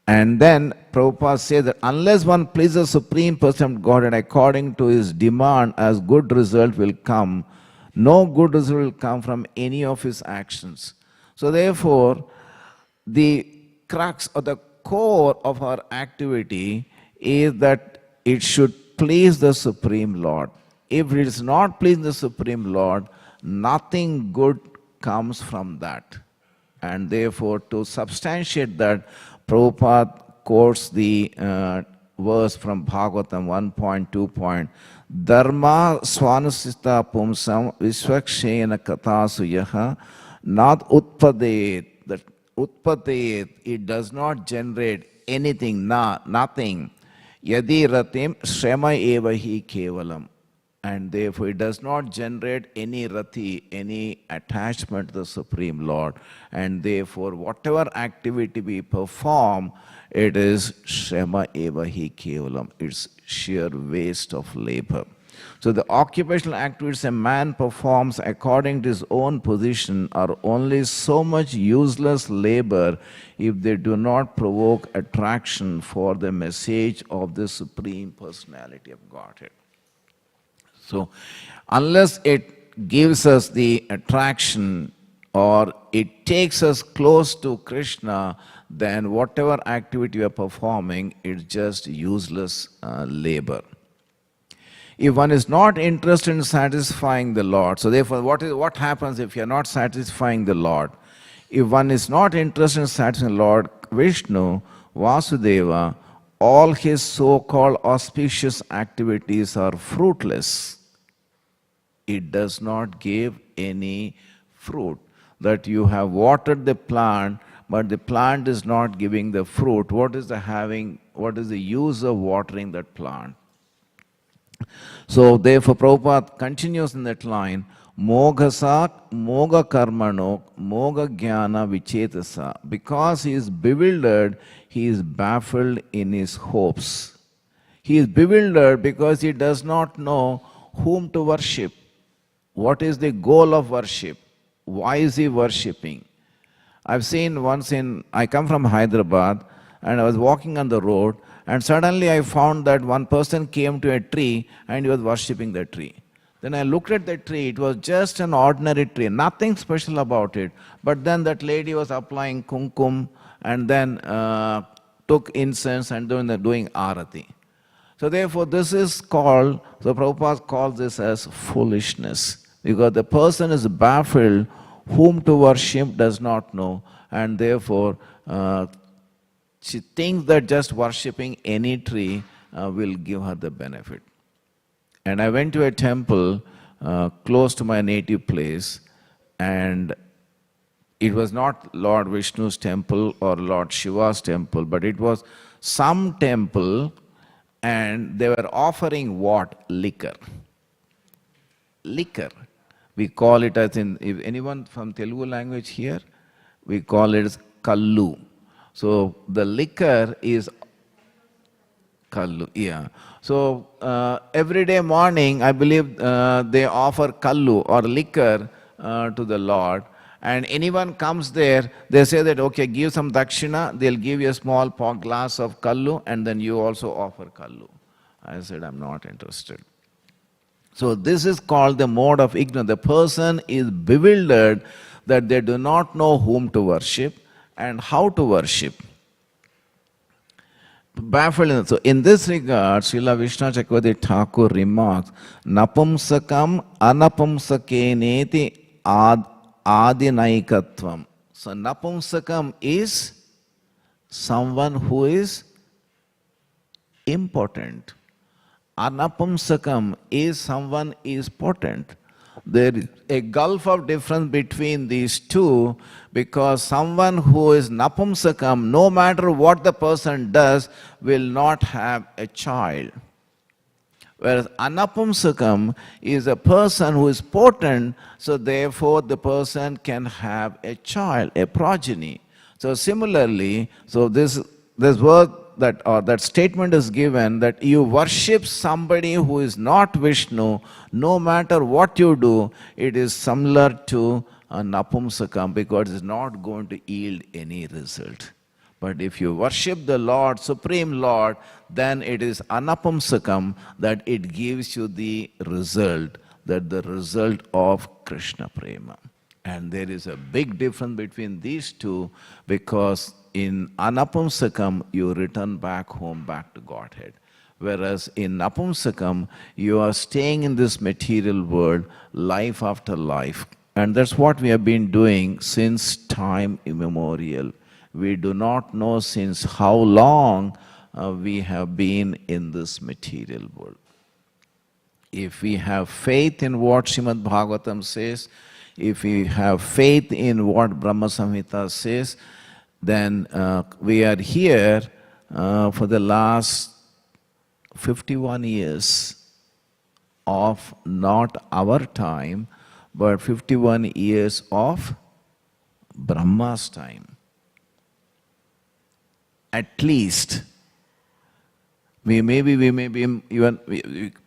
And then Prabhupada says that unless one pleases the Supreme Person of Godhead according to his demand, as good result will come, no good result will come from any of his actions. So therefore, the crux or the core of our activity is that it should please the Supreme Lord. If it is not pleasing the Supreme Lord, nothing good comes from that. And therefore, to substantiate that, Prabhupada quotes the verse from Bhagavatam 1.2. Dharma swanasita pumsam visvakshena katasu yaha not utpadayet. That utpadayet, it does not generate anything, nothing. Yadi ratim shrema eva hi kevalam. And therefore it does not generate any rati, any attachment to the Supreme Lord. And therefore whatever activity we perform, it is shrema eva hi kevalam. It's sheer waste of labor. So the occupational activities a man performs according to his own position are only so much useless labor if they do not provoke attraction for the message of the Supreme Personality of Godhead. So unless it gives us the attraction or it takes us close to Krishna, then whatever activity we are performing is just useless labor. If one is not interested in satisfying the Lord, so therefore what happens if you are not satisfying the Lord? If one is not interested in satisfying the Lord Vishnu, Vasudeva, all his so-called auspicious activities are fruitless. It does not give any fruit. That you have watered the plant, but the plant is not giving the fruit. What is the use of watering that plant? So therefore Prabhupada continues in that line, Mogasak, Moga Karmano, Moga Jnana Vichetasa. Because he is bewildered, he is baffled in his hopes. He is bewildered because he does not know whom to worship. What is the goal of worship? Why is he worshipping? I've seen once I come from Hyderabad and I was walking on the road and suddenly I found that one person came to a tree and he was worshipping the tree. Then I looked at the tree, it was just an ordinary tree, nothing special about it. But then that lady was applying kumkum and then took incense and doing arati. So therefore this is called, so Prabhupada calls this as foolishness. Because the person is baffled, whom to worship does not know, and therefore she thinks that just worshipping any tree will give her the benefit. And I went to a temple close to my native place, and it was not Lord Vishnu's temple or Lord Shiva's temple, but it was some temple, and they were offering what? Liquor. Liquor. We call it as if anyone from Telugu language here, we call it as kallu. So the liquor is Kallu, yeah. So every day morning, I believe they offer kallu or liquor to the Lord. And anyone comes there, they say that, okay, give some dakshina, they'll give you a small glass of kallu, and then you also offer kallu. I said, I'm not interested. So this is called the mode of ignorance. The person is bewildered that they do not know whom to worship and how to worship. Baffled. So in this regard, Srila Vishnu Chakravarti Thakur remarks, Napumsakam anapumsakeneti adinaikatvam. So Napumsakam is someone who is impotent. Anapumsakam is someone is potent. There is a gulf of difference between these two, because someone who is napumsakam, no matter what the person does, will not have a child. Whereas anapumsakam is a person who is potent, so therefore the person can have a child, a progeny. So similarly, so this word that statement is given that you worship somebody who is not Vishnu, no matter what you do, it is similar to a napumsakam, because it is not going to yield any result. But if you worship the Lord, Supreme Lord, then it is anapumsakam, that it gives you the result, that the result of Krishna Prema. And there is a big difference between these two, because in anapumsakam, you return back home, back to Godhead. Whereas in napumsakam, you are staying in this material world, life after life. And that's what we have been doing since time immemorial. We do not know since how long we have been in this material world. If we have faith in what Śrīmad Bhāgavatam says, if we have faith in what Brahma Samhita says, then we are here for the last 51 years of not our time, but 51 years of Brahma's time. At least. We may be even,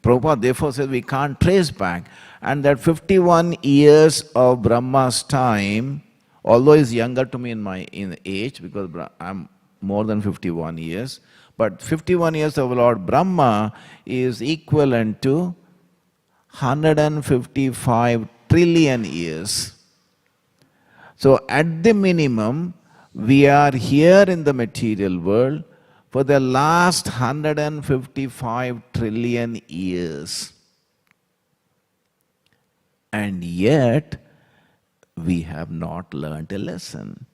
Prabhupada therefore says we can't trace back. And that 51 years of Brahma's time, although he's younger to me in age, because I'm more than 51 years, but 51 years of Lord Brahma is equivalent to 155 trillion years. So at the minimum, we are here in the material world for the last 155 trillion years. And yet, we have not learnt a lesson.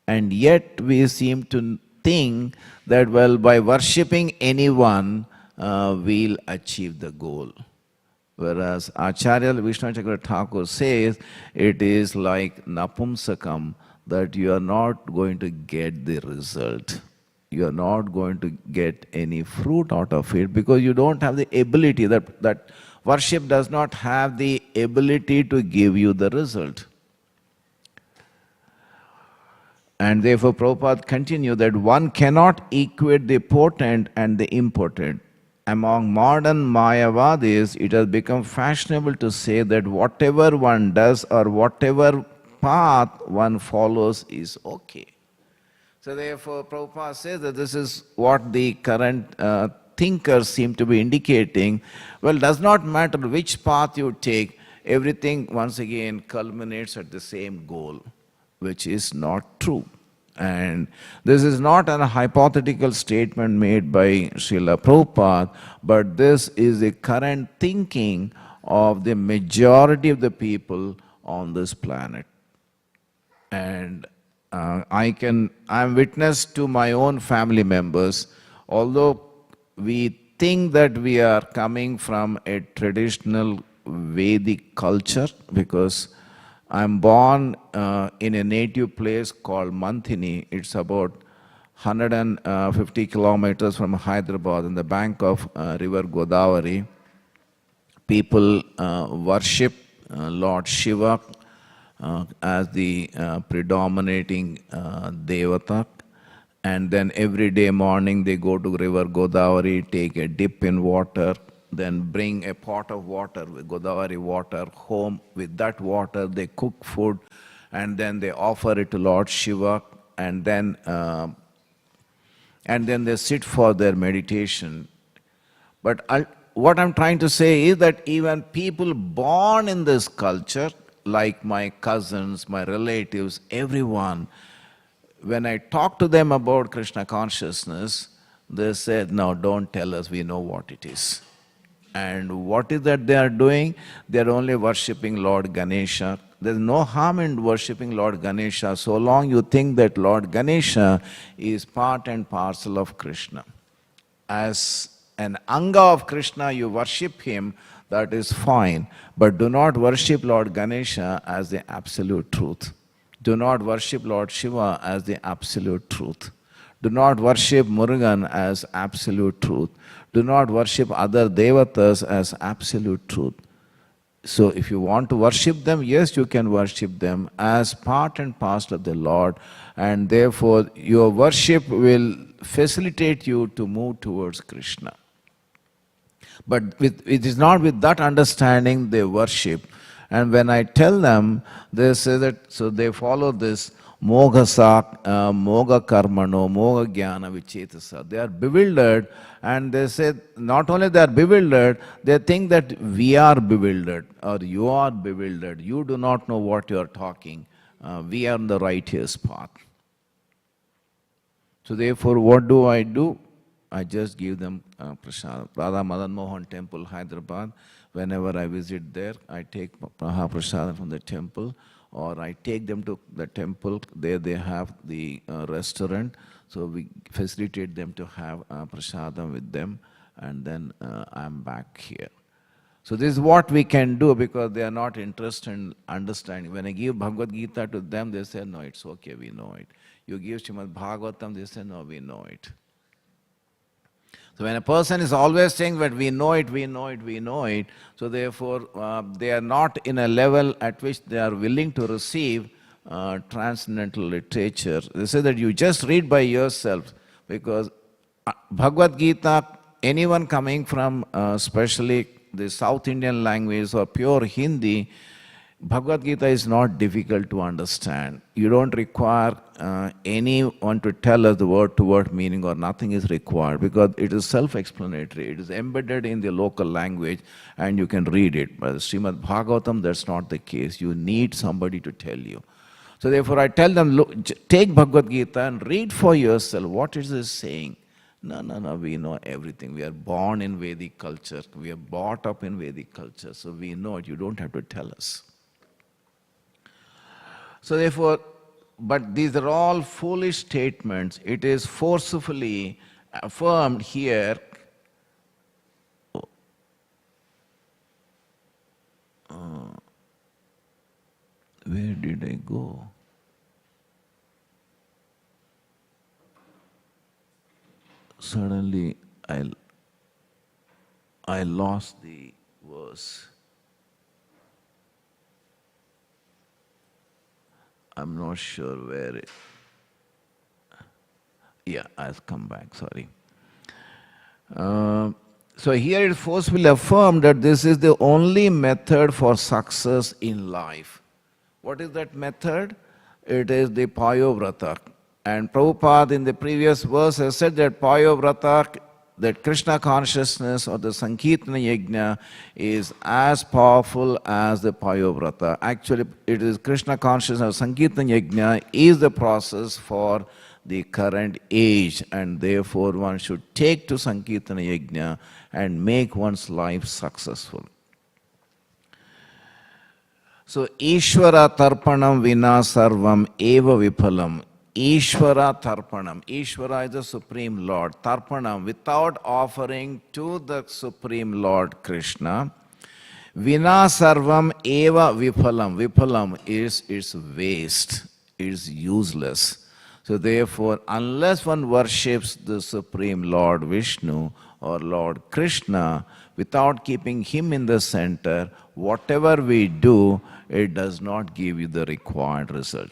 And yet, we seem to think that, well, by worshipping anyone, we'll achieve the goal. Whereas Acharya Vishnu Chakravarti Thakur says, it is like napumsakam, that you are not going to get the result. You are not going to get any fruit out of it, because you don't have the ability, that worship does not have the ability to give you the result. And therefore Prabhupada continued that one cannot equate the potent and the impotent. Among modern Mayavadis, it has become fashionable to say that whatever one does or whatever path one follows is okay. So therefore Prabhupada says that this is what the current thinkers seem to be indicating. Well, does not matter which path you take, everything once again culminates at the same goal, which is not true. And this is not a hypothetical statement made by Srila Prabhupada, but this is the current thinking of the majority of the people on this planet. And I'm witness to my own family members, although we think that we are coming from a traditional Vedic culture, because I'm born in a native place called Manthini. It's about 150 kilometers from Hyderabad on the bank of river Godavari. People worship Lord Shiva as the predominating devata, and then every day morning they go to river Godavari, take a dip in water, then bring a pot of water with Godavari water home. With that water they cook food, and then they offer it to Lord Shiva, and then they sit for their meditation. But what I'm trying to say is that even people born in this culture, like my cousins, my relatives, everyone, when I talk to them about Krishna consciousness, they said, no, don't tell us, we know what it is. And what is that they are doing? They are only worshipping Lord Ganesha. There's no harm in worshipping Lord Ganesha so long you think that Lord Ganesha is part and parcel of Krishna. As an anga of Krishna, you worship him, that is fine. But do not worship Lord Ganesha as the absolute truth. Do not worship Lord Shiva as the absolute truth. Do not worship Murugan as absolute truth. Do not worship other devatas as absolute truth. So if you want to worship them, yes, you can worship them as part and parcel of the Lord, and therefore your worship will facilitate you to move towards Krishna. But it is not with that understanding they worship. And when I tell them, they say that, so they follow this moga karmano, moga jnana vichetasa. They are bewildered, and they say, not only they are bewildered, they think that we are bewildered, or you are bewildered. You do not know what you are talking. We are on the righteous path. So therefore, what do? I just give them prasad. Radha Madan Mohan Temple, Hyderabad. Whenever I visit there, I take Mahaprasad from the temple, or I take them to the temple. There they have the restaurant, so we facilitate them to have prasadam with them, and then I'm back here. So this is what we can do, because they are not interested in understanding. When I give Bhagavad Gita to them, they say, no, it's okay, we know it. You give Śrīmad Bhāgavatam, they say, no, we know it. So when a person is always saying that we know it, we know it, we know it, so therefore they are not in a level at which they are willing to receive transcendental literature. They say that you just read by yourself, because Bhagavad Gita, anyone coming from especially the South Indian language or pure Hindi, Bhagavad Gita is not difficult to understand. You don't require anyone to tell us the word-to-word meaning, or nothing is required, because it is self-explanatory. It is embedded in the local language and you can read it. But Śrīmad Bhāgavatam, that's not the case. You need somebody to tell you. So therefore I tell them, look, take Bhagavad Gita and read for yourself. What is this saying? No, we know everything. We are born in Vedic culture. We are brought up in Vedic culture. So we know it. You don't have to tell us. So therefore, but these are all foolish statements. It is forcefully affirmed here. Where did I go? Suddenly I lost the verse. I'm not sure where it... Yeah, I'll come back, sorry. So here it forcefully affirmed that this is the only method for success in life. What is that method? It is the Payovrata. And Prabhupada in the previous verse has said that Payovrata, that Krishna consciousness or the Sankirtana Yajna is as powerful as the Payovrata. Actually, it is Krishna consciousness, Sankirtana Yajna is the process for the current age, and therefore one should take to Sankirtana Yajna and make one's life successful. So, Ishvara Tarpanam Vina Sarvam Eva Vipalam. Ishvara Tarpanam. Ishvara is the Supreme Lord. Tarpanam, without offering to the Supreme Lord Krishna. Vina Sarvam Eva Vipalam. Vipalam is its waste, is useless. So therefore, unless one worships the Supreme Lord Vishnu or Lord Krishna, without keeping him in the center, whatever we do, it does not give you the required result.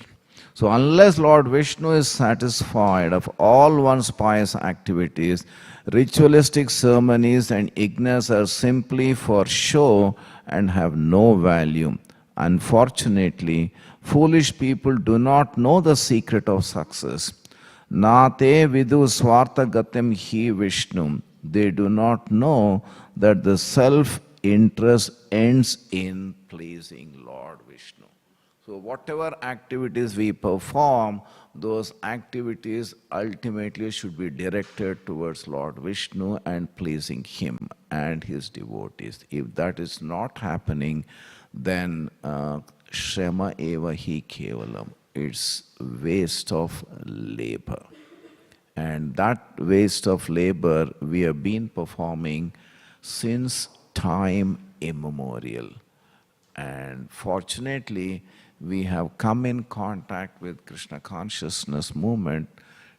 So unless Lord Vishnu is satisfied of all one's pious activities, ritualistic ceremonies and yajnas are simply for show and have no value. Unfortunately, foolish people do not know the secret of success. Nate vidu swartha gatim hi Vishnu. They do not know that the self-interest ends in pleasing Lord Vishnu. So whatever activities we perform, those activities ultimately should be directed towards Lord Vishnu and pleasing him and his devotees. If that is not happening, then Shrama eva hi kevalam. It's waste of labor. And that waste of labor we have been performing since time immemorial. And fortunately, we have come in contact with Krishna consciousness movement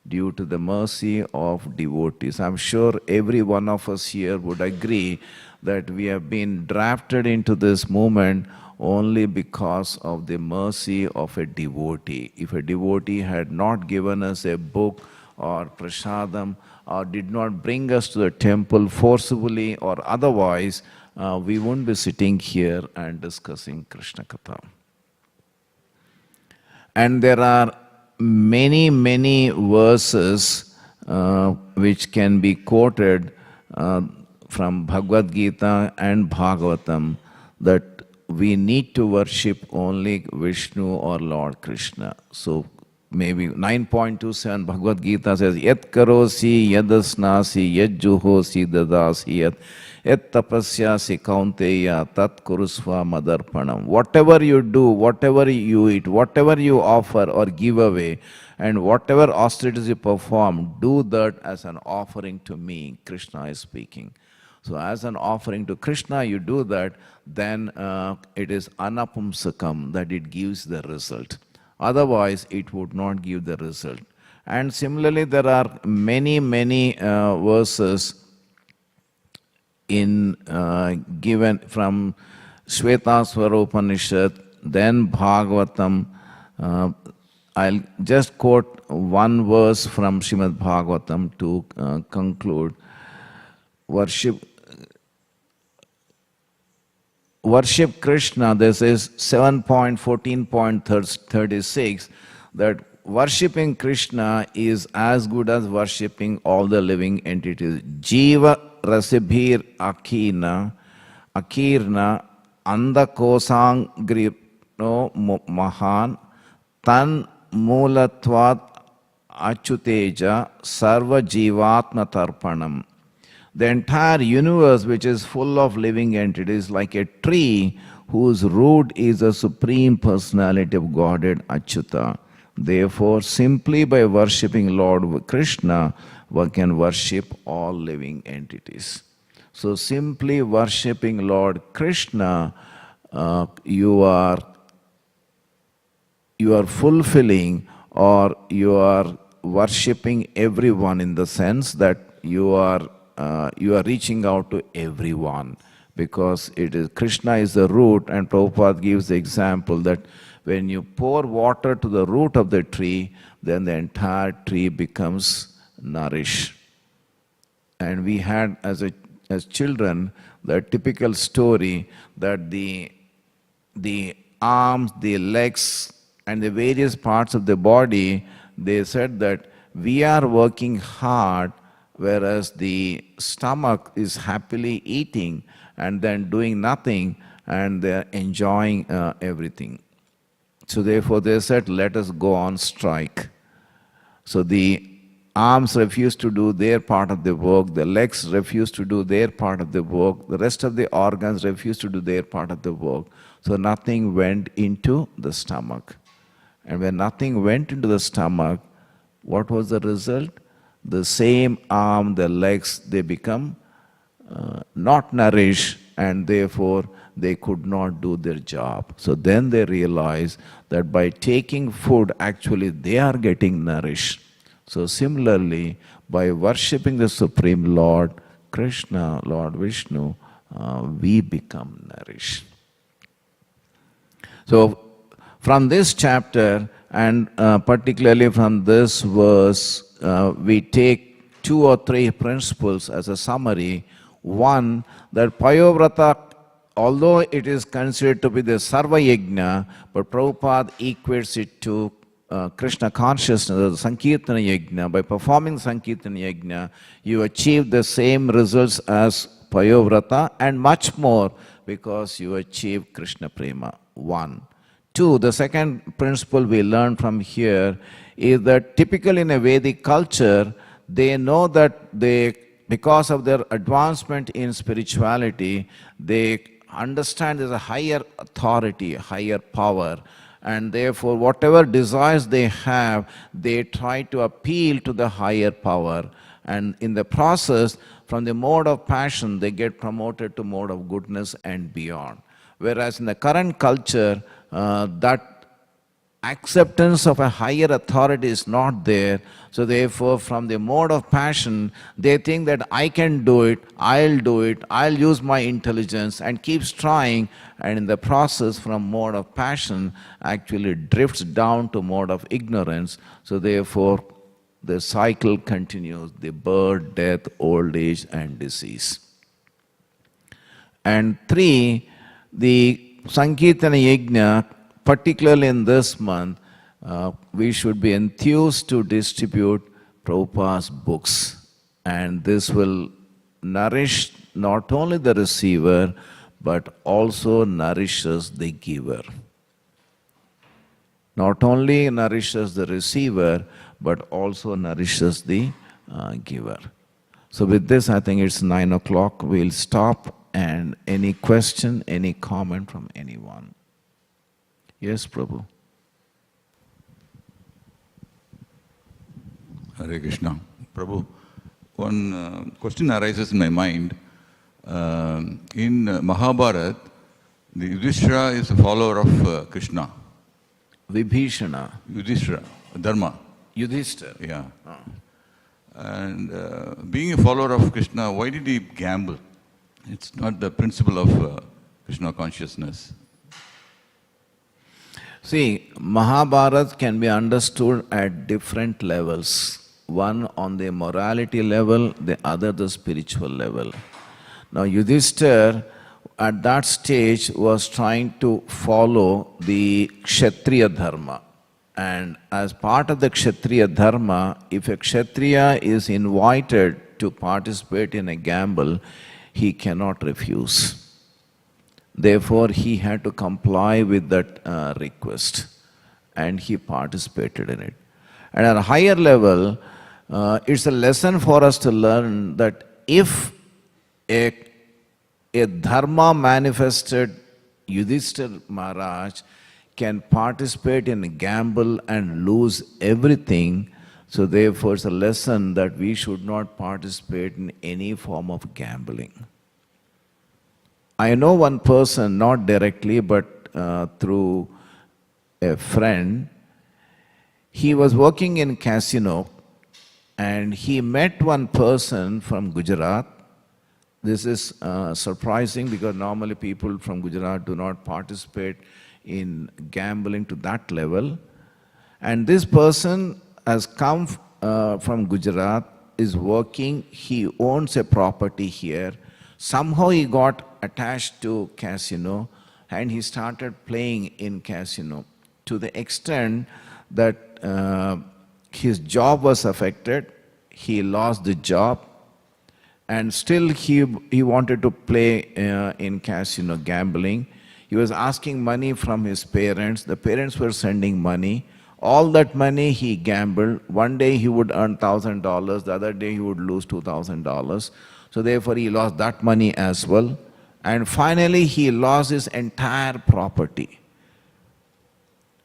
due to the mercy of devotees. I'm sure every one of us here would agree that we have been drafted into this movement only because of the mercy of a devotee. If a devotee had not given us a book or prasadam or did not bring us to the temple forcibly or otherwise, we wouldn't be sitting here and discussing Krishna Katha. And there are many, many verses which can be quoted from Bhagavad Gita and Bhagavatam that we need to worship only Vishnu or Lord Krishna. So maybe 9.27 Bhagavad Gita says, Yat karosi yadasnasi yad juhosi dadasi yat tapasyasi kaunteya tat kurusva madarpanam. Whatever you do, whatever you eat, whatever you offer or give away, and whatever austerities you perform, do that as an offering to me. Krishna is speaking. So as an offering to Krishna, you do that, then it is anapumsakam, that it gives the result. Otherwise, it would not give the result. And similarly, there are many, many verses in given from Shvetasvara Upanishad, then Bhagavatam. I'll just quote one verse from Śrīmad Bhāgavatam to conclude. Worship Krishna, this is 7.14.36, that worshipping Krishna is as good as worshipping all the living entities. Jiva rasibhir akirna andakosangrino mahan tan mulatvad achuteja sarva jivatma tarpanam. The entire universe, which is full of living entities, like a tree whose root is the Supreme Personality of Godhead, Achyuta. Therefore, simply by worshipping Lord Krishna, one can worship all living entities. So, simply worshipping Lord Krishna, you are fulfilling, or you are worshipping everyone, in the sense that you are reaching out to everyone, because it is Krishna is the root, and Prabhupada gives the example that when you pour water to the root of the tree, then the entire tree becomes nourished. And we had as children the typical story that the arms, the legs, and the various parts of the body, they said that we are working hard, whereas the stomach is happily eating and then doing nothing, and they're enjoying everything. So therefore they said, let us go on strike. So the arms refused to do their part of the work, the legs refused to do their part of the work, the rest of the organs refused to do their part of the work. So nothing went into the stomach. And when nothing went into the stomach, what was the result? The same arm, the legs, they become not nourished, and therefore they could not do their job. So then they realized that by taking food, actually they are getting nourished. So similarly, by worshipping the Supreme Lord, Krishna, Lord Vishnu, we become nourished. So From this chapter, and particularly from this verse, we take 2 or 3 principles as a summary. One, that Payovrata, although it is considered to be the Sarva Yajna, but Prabhupada equates it to Krishna consciousness, the Sankirtana Yajna. By performing Sankirtana Yajna, you achieve the same results as Payovrata and much more because you achieve Krishna Prema. 1. 2, the second principle we learn from here is that typically in a Vedic culture, they know that because of their advancement in spirituality, they understand there's a higher authority, higher power, and therefore whatever desires they have, they try to appeal to the higher power. And in the process, from the mode of passion, they get promoted to mode of goodness and beyond. Whereas in the current culture, that acceptance of a higher authority is not there. So therefore, from the mode of passion, they think that I can do it, I'll use my intelligence, and keeps trying, and in the process from mode of passion actually drifts down to mode of ignorance. So therefore, the cycle continues, the birth, death, old age and disease. And 3, the Sankirtana Yajna, particularly in this month, we should be enthused to distribute Prabhupada's books. And this will nourish not only the receiver, but also nourishes the giver. Not only nourishes the receiver, but also nourishes the giver. So with this, I think it's 9 o'clock. We'll stop. And any question, any comment from anyone? Yes, Prabhu.
Hare Krishna. Prabhu, one question arises in my mind. In Mahabharata, the Yudhishthira is a follower of Krishna.
Vibhishana.
Yudhishthira, Dharma.
Yudhishthira.
Yeah. Oh. And being a follower of Krishna, why did he gamble? It's not the principle of Krishna consciousness.
See, Mahabharata can be understood at different levels. One on the morality level, the other the spiritual level. Now Yudhishthira at that stage was trying to follow the Kshatriya Dharma. And as part of the Kshatriya Dharma, if a Kshatriya is invited to participate in a gamble, he cannot refuse. Therefore, he had to comply with that request, and he participated in it. And at a higher level, it's a lesson for us to learn that if a dharma manifested Yudhishthira Maharaj can participate in a gamble and lose everything, so therefore it's a lesson that we should not participate in any form of gambling. I know one person, not directly, but through a friend. He was working in casino and he met one person from Gujarat. This is surprising because normally people from Gujarat do not participate in gambling to that level. And this person has come from Gujarat, is working, he owns a property here. Somehow he got attached to casino and he started playing in casino to the extent that his job was affected, he lost the job, and still he wanted to play in casino gambling. He was asking money from his parents, the parents were sending money. All that money he gambled. One day he would earn $1,000, the other day he would lose $2,000. So therefore he lost that money as well. And finally he lost his entire property.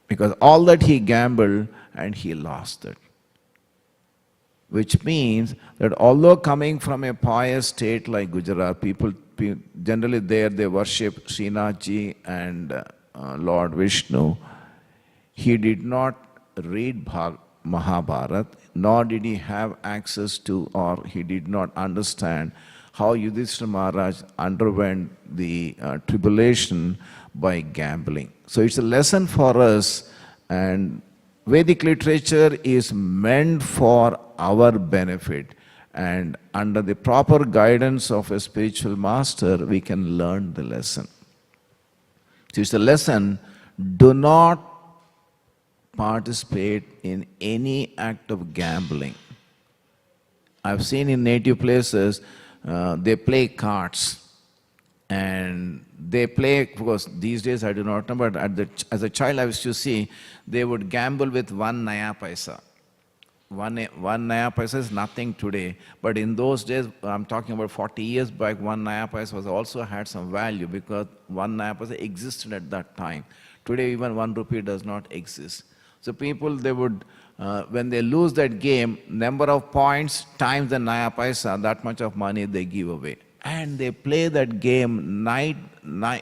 Because all that he gambled and he lost it. Which means that although coming from a pious state like Gujarat, people generally there they worship Srinathji and Lord Vishnu, he did not read Mahabharata, nor did he have access to, or he did not understand how Yudhishthira Maharaj underwent the tribulation by gambling. So it's a lesson for us, and Vedic literature is meant for our benefit, and under the proper guidance of a spiritual master, we can learn the lesson. So it's a lesson, do not participate in any act of gambling. I've seen in native places, they play cards, and they play, because these days I do not know, but as a child I used to see, they would gamble with 1 naya paisa. One naya paisa is nothing today, but in those days, I'm talking about 40 years back, 1 naya paisa was also had some value, because 1 naya paisa existed at that time. Today even 1 rupee does not exist. So people, they would, when they lose that game, number of points times the naya paisa, that much of money they give away. And they play that game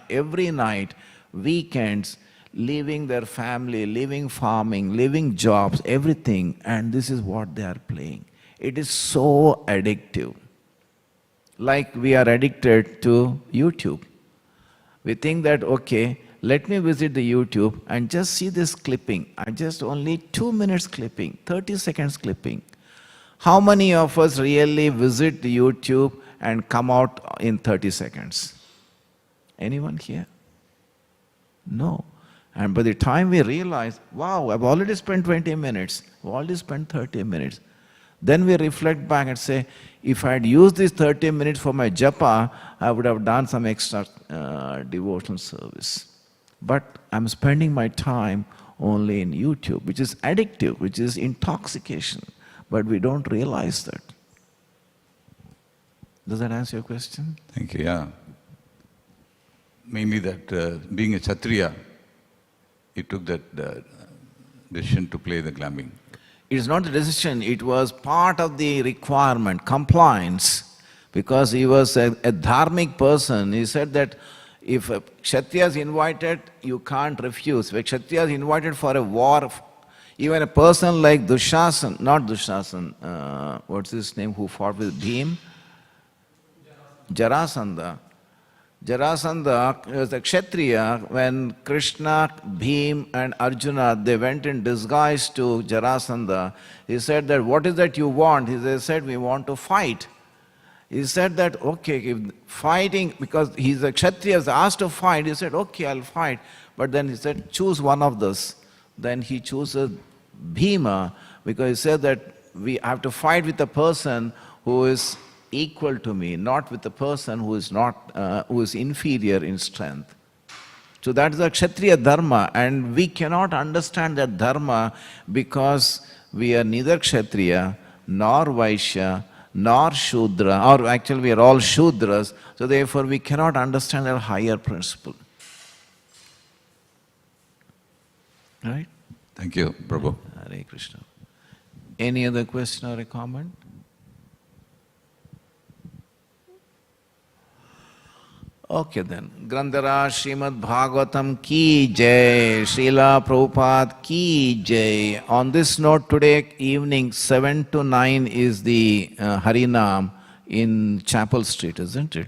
every night, weekends, leaving their family, leaving farming, leaving jobs, everything, and this is what they are playing. It is so addictive. Like we are addicted to YouTube. We think that, okay, let me visit the YouTube and just see this clipping. I just only 2 minutes clipping, 30 seconds clipping. How many of us really visit the YouTube and come out in 30 seconds? Anyone here? No. And by the time we realize, wow, I've already spent 20 minutes, I've already spent 30 minutes. Then we reflect back and say, if I had used these 30 minutes for my japa, I would have done some extra devotional service. But I'm spending my time only in YouTube, which is addictive, which is intoxication. But we don't realize that. Does that answer your question?
Thank you, yeah. Mainly that being a Kshatriya, he took that decision to play the gambling.
It is not a decision, it was part of the requirement, compliance, because he was a dharmic person. He said that if a Kshatriya is invited, you can't refuse. If a Kshatriya is invited for a war, even a person like Dushasan, not Dushasan, what's his name, who fought with Bhim? Jarasandha. Jarasandha was a Kshatriya. When Krishna, Bhim and Arjuna, they went in disguise to Jarasandha. He said that, what is that you want? They said, we want to fight. He said that, okay, if fighting, because he's a Kshatriya, is asked to fight, he said, okay, I'll fight. But then he said, choose one of those. Then he chooses Bhima, because he said that we have to fight with a person who is equal to me, not with a person who is not, who is inferior in strength. So that is a Kshatriya dharma, and we cannot understand that dharma because we are neither Kshatriya, nor Vaishya, nor Shudra, or actually we are all Shudras, so therefore we cannot understand that higher principle. Right?
Thank you, Prabhu.
Hare Krishna. Any other question or a comment? Okay then. Grandhara Śrīmad Bhāgavatam ki jai, Srila Prabhupada ki jai. On this note, today evening 7 to 9 is the Harinam in Chapel Street, isn't it?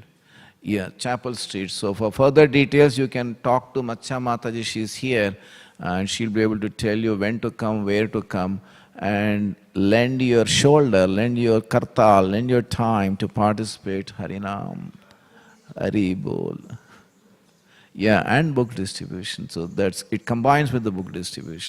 Yeah, Chapel Street. So for further details, you can talk to Macha Mataji. She's here and she'll be able to tell you when to come, where to come, and lend your shoulder, lend your kartal, lend your time to participate Harinam. Hari Bol. Yeah, and book distribution. So it combines with the book distribution.